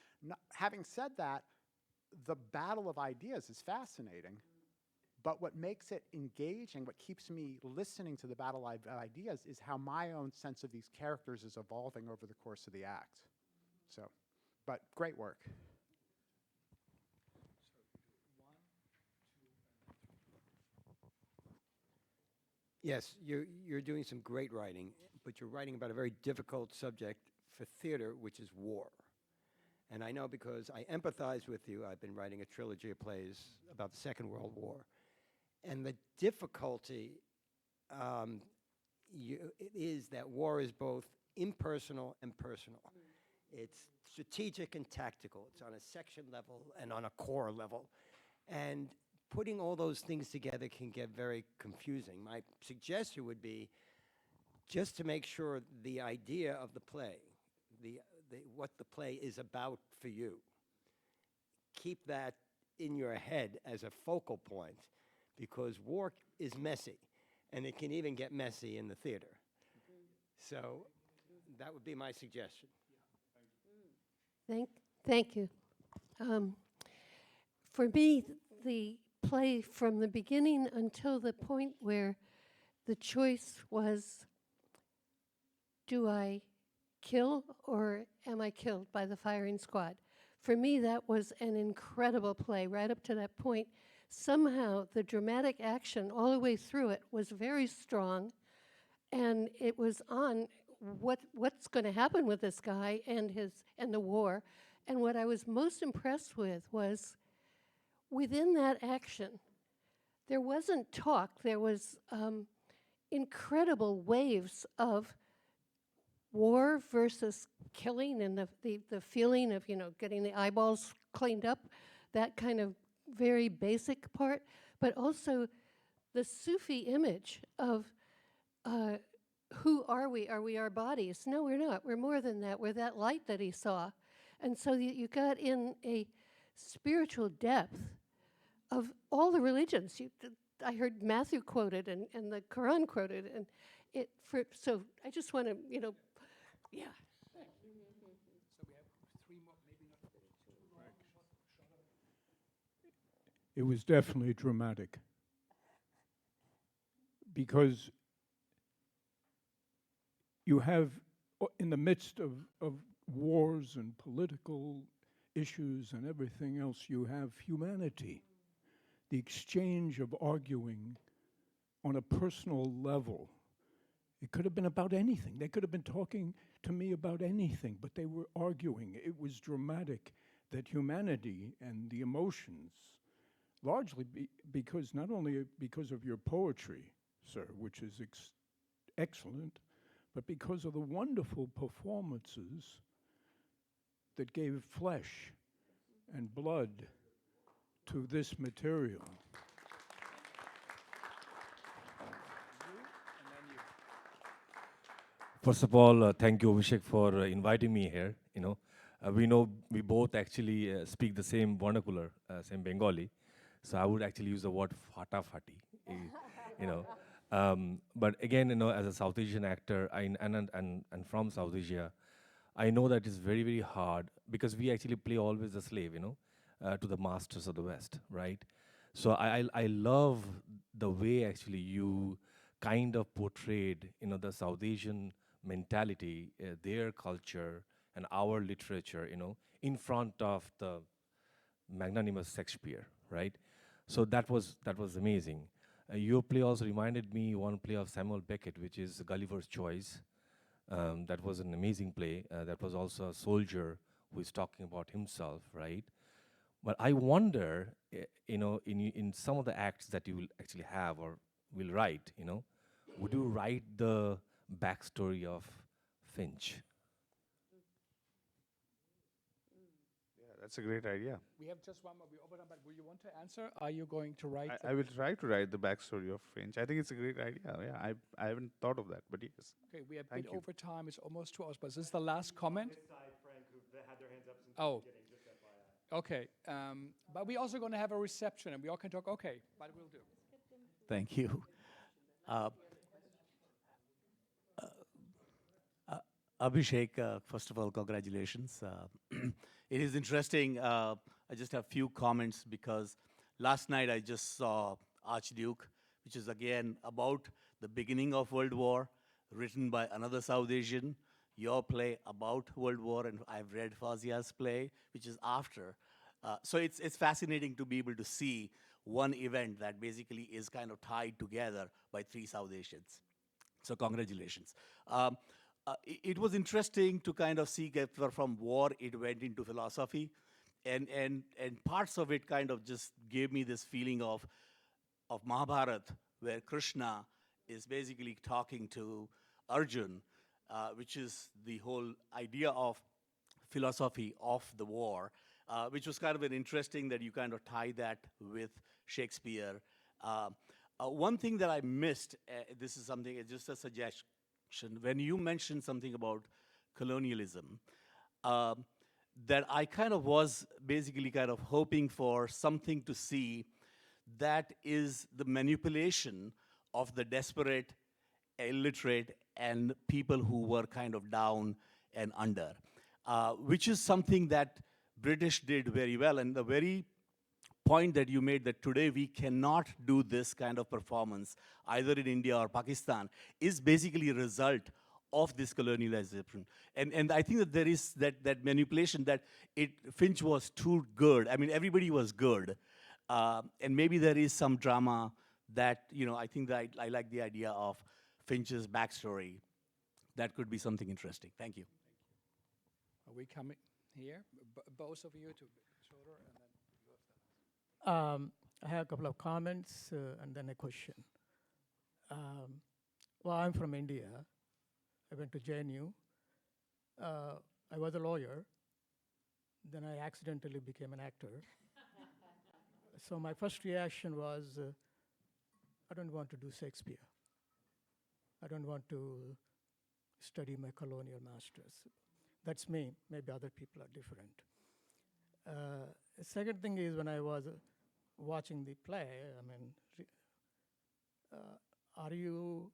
Having said that, the battle of ideas is fascinating, but what makes it engaging, what keeps me listening to the battle of ideas, is how my own sense of these characters is evolving over the course of the act. So, but great work. Yes, you're doing some great writing, but you're writing about a very difficult subject for theater, which is war. And I know because I empathize with you. I've been writing a trilogy of plays about the Second World War. And the difficulty it is that war is both impersonal and personal. It's strategic and tactical. It's on a section level and on a corps level. And putting all those things together can get very confusing. My suggestion would be just to make sure the idea of the play, what the play is about for you, keep that in your head as a focal point, because war is messy, and it can even get messy in the theater. So that would be my suggestion. Thank you. For me, the play from the beginning until the point where the choice was, do I kill or am I killed by the firing squad? For me, that was an incredible play right up to that point. Somehow the dramatic action all the way through it was very strong, and it was on what's going to happen with this guy and the war. And what I was most impressed with was within that action, there wasn't talk, there was incredible waves of war versus killing and the feeling of, getting the eyeballs cleaned up, that kind of very basic part, but also the Sufi image of who are we? Are we our bodies? No, we're not. We're more than that. We're that light that he saw. And so you got in a spiritual depth of all the religions. I heard Matthew quoted and the Quran quoted, and so I just want to, yeah. So we have 3 more, maybe not. It was definitely dramatic because you have, in the midst of wars and political issues and everything else, you have humanity. The exchange of arguing on a personal level. It could have been about anything. They could have been talking to me about anything, but they were arguing. It was dramatic that humanity and the emotions, largely because not only because of your poetry, sir, which is excellent, but because of the wonderful performances that gave flesh and blood to this material. First of all, thank you, Abhishek, for inviting me here. We know we both actually speak the same vernacular, same Bengali. So I would actually use the word fata fati. But again, as a South Asian actor and from South Asia, I know that it's very, very hard because we actually play always the slave, to the masters of the West, right? So I love the way actually you kind of portrayed, the South Asian mentality, their culture and our literature, in front of the magnanimous Shakespeare, right? So that was amazing. Your play also reminded me one play of Samuel Beckett, which is Gulliver's Choice. That was an amazing play. That was also a soldier who is talking about himself, right? But I wonder, in some of the acts that you will actually have or will write, would you write the backstory of Finch? Yeah, that's a great idea. We have just one more. We're over time, but will you want to answer? Are you going to write? I will try to write the backstory of Finch. I think it's a great idea. Yeah, I haven't thought of that, but yes. Okay, we have Thank been you. over time. It's almost 2 hours, but this is the last comment. This side, Frank, who've had their hands up since Oh. the beginning, just FYI. Okay, but we're also going to have a reception, and we all can talk. Okay, but we'll do. Thank you. Abhishek, first of all, congratulations. It is interesting. I just have few comments because last night I just saw Archduke, which is again about the beginning of World War, written by another South Asian. Your play about World War, and I've read Fawzia's play, which is after. So it's fascinating to be able to see one event that basically is kind of tied together by 3 South Asians. So congratulations. It was interesting to kind of see from war it went into philosophy, and parts of it kind of just gave me this feeling of Mahabharata, where Krishna is basically talking to Arjun, which is the whole idea of philosophy of the war, which was kind of an interesting that you kind of tie that with Shakespeare. One thing that I missed, this is something, just a suggestion, when you mentioned something about colonialism, that I kind of was basically kind of hoping for something to see that is the manipulation of the desperate, illiterate, and people who were kind of down and under, which is something that British did very well. And the very point that you made that today we cannot do this kind of performance either in India or Pakistan is basically a result of this colonialization. And I think that there is that manipulation that Finch was too good. I mean, everybody was good. And maybe there is some drama that, I think that I like the idea of Finch's backstory. That could be something interesting. Thank you. Are we coming here, both of you to shoulder, and then you have that. I have a couple of comments and then a question. Well, I'm from India. I went to JNU. I was a lawyer. Then I accidentally became an actor. So my first reaction was, I don't want to do Shakespeare. I don't want to study my colonial masters. That's me. Maybe other people are different. The second thing is when I was watching the play, I mean, are you,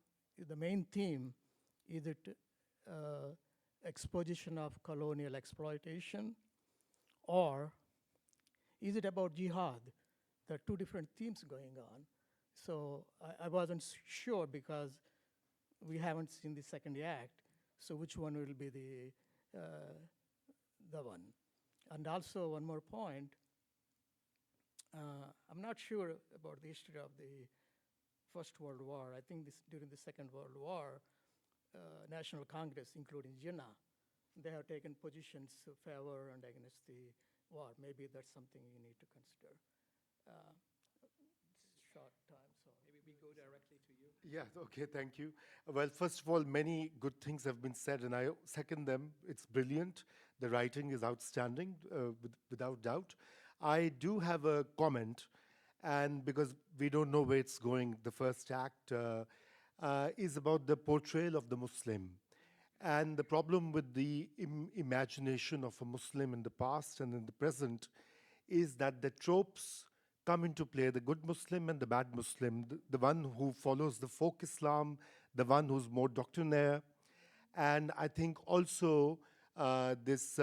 the main theme, is it exposition of colonial exploitation, or is it about jihad? There are two different themes going on. So I wasn't sure because we haven't seen the second act. So which one will be the one? And also one more point. I'm not sure about the history of the First World War. I think during the Second World War, National Congress, including Jinnah, they have taken positions to favor and against the war. Maybe that's something you need to consider. It's short time, so maybe we go directly to you. Yeah, okay, thank you. Well, first of all, many good things have been said, and I second them. It's brilliant. The writing is outstanding, without doubt. I do have a comment, and because we don't know where it's going, the first act is about the portrayal of the Muslim. And the problem with the imagination of a Muslim in the past and in the present is that the tropes come into play, the good Muslim and the bad Muslim, the one who follows the folk Islam, the one who's more doctrinaire. And I think also this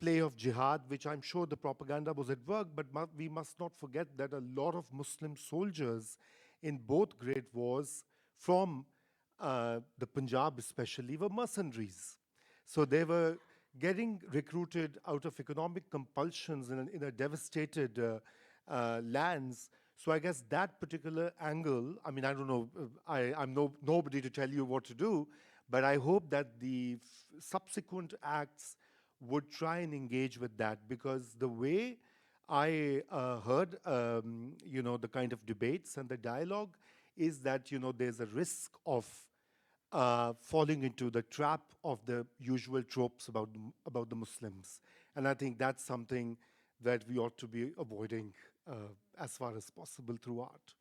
play of jihad, which I'm sure the propaganda was at work, but we must not forget that a lot of Muslim soldiers in both great wars from the Punjab especially were mercenaries. So they were getting recruited out of economic compulsions in a devastated lands. So I guess that particular angle, I mean, I don't know, I'm nobody to tell you what to do, but I hope that the subsequent acts would try and engage with that, because the way I heard, the kind of debates and the dialogue is that, there's a risk of falling into the trap of the usual tropes about the Muslims. And I think that's something that we ought to be avoiding as far as possible through art.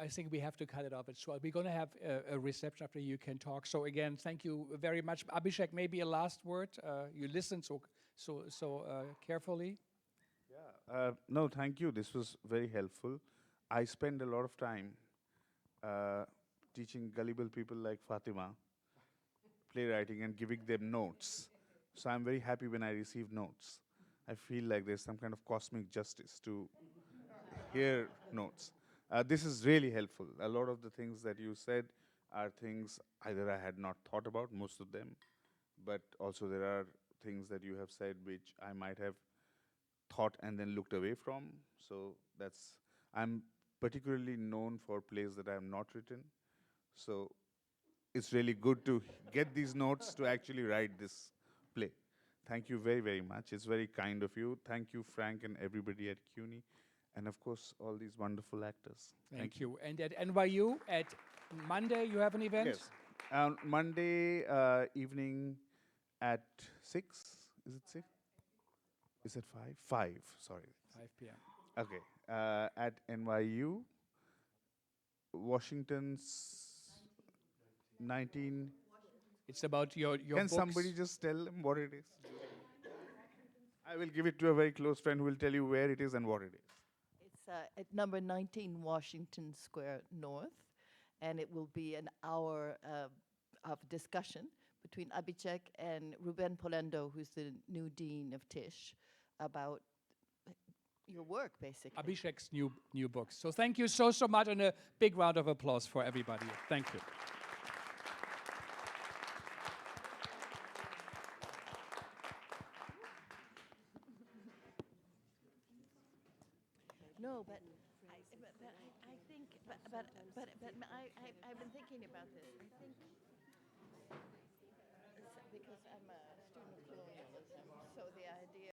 I think we have to cut it off as well. We're going to have a reception after you can talk. So again, thank you very much. Abhishek, maybe a last word. You listened so carefully. Yeah. No, thank you. This was very helpful. I spend a lot of time teaching gullible people like Fatima playwriting and giving them notes. So I'm very happy when I receive notes. I feel like there's some kind of cosmic justice to hear notes. This is really helpful. A lot of the things that you said are things either I had not thought about, most of them, but also there are things that you have said which I might have thought and then looked away from. So I'm particularly known for plays that I have not written. So it's really good to get these notes to actually write this play. Thank you very, very much. It's very kind of you. Thank you, Frank, and everybody at CUNY. And of course, all these wonderful actors. Thank you. And at NYU, at Monday, you have an event? Yes. Monday evening at 6. Is it 6? Is it 5? 5, sorry. 5 p.m. Okay. At NYU, Washington's 19. It's about your Can books. somebody just tell them what it is? I will give it to a very close friend who will tell you where it is and what it is. It's at number 19 Washington Square North, and it will be an hour of discussion between Abhishek and Ruben Polendo, who's the new dean of Tisch, about your work, basically. Abhishek's new books. So thank you so much, and a big round of applause for everybody. Thank you. No, but I think, I've been thinking about this. I think because I'm a also the idea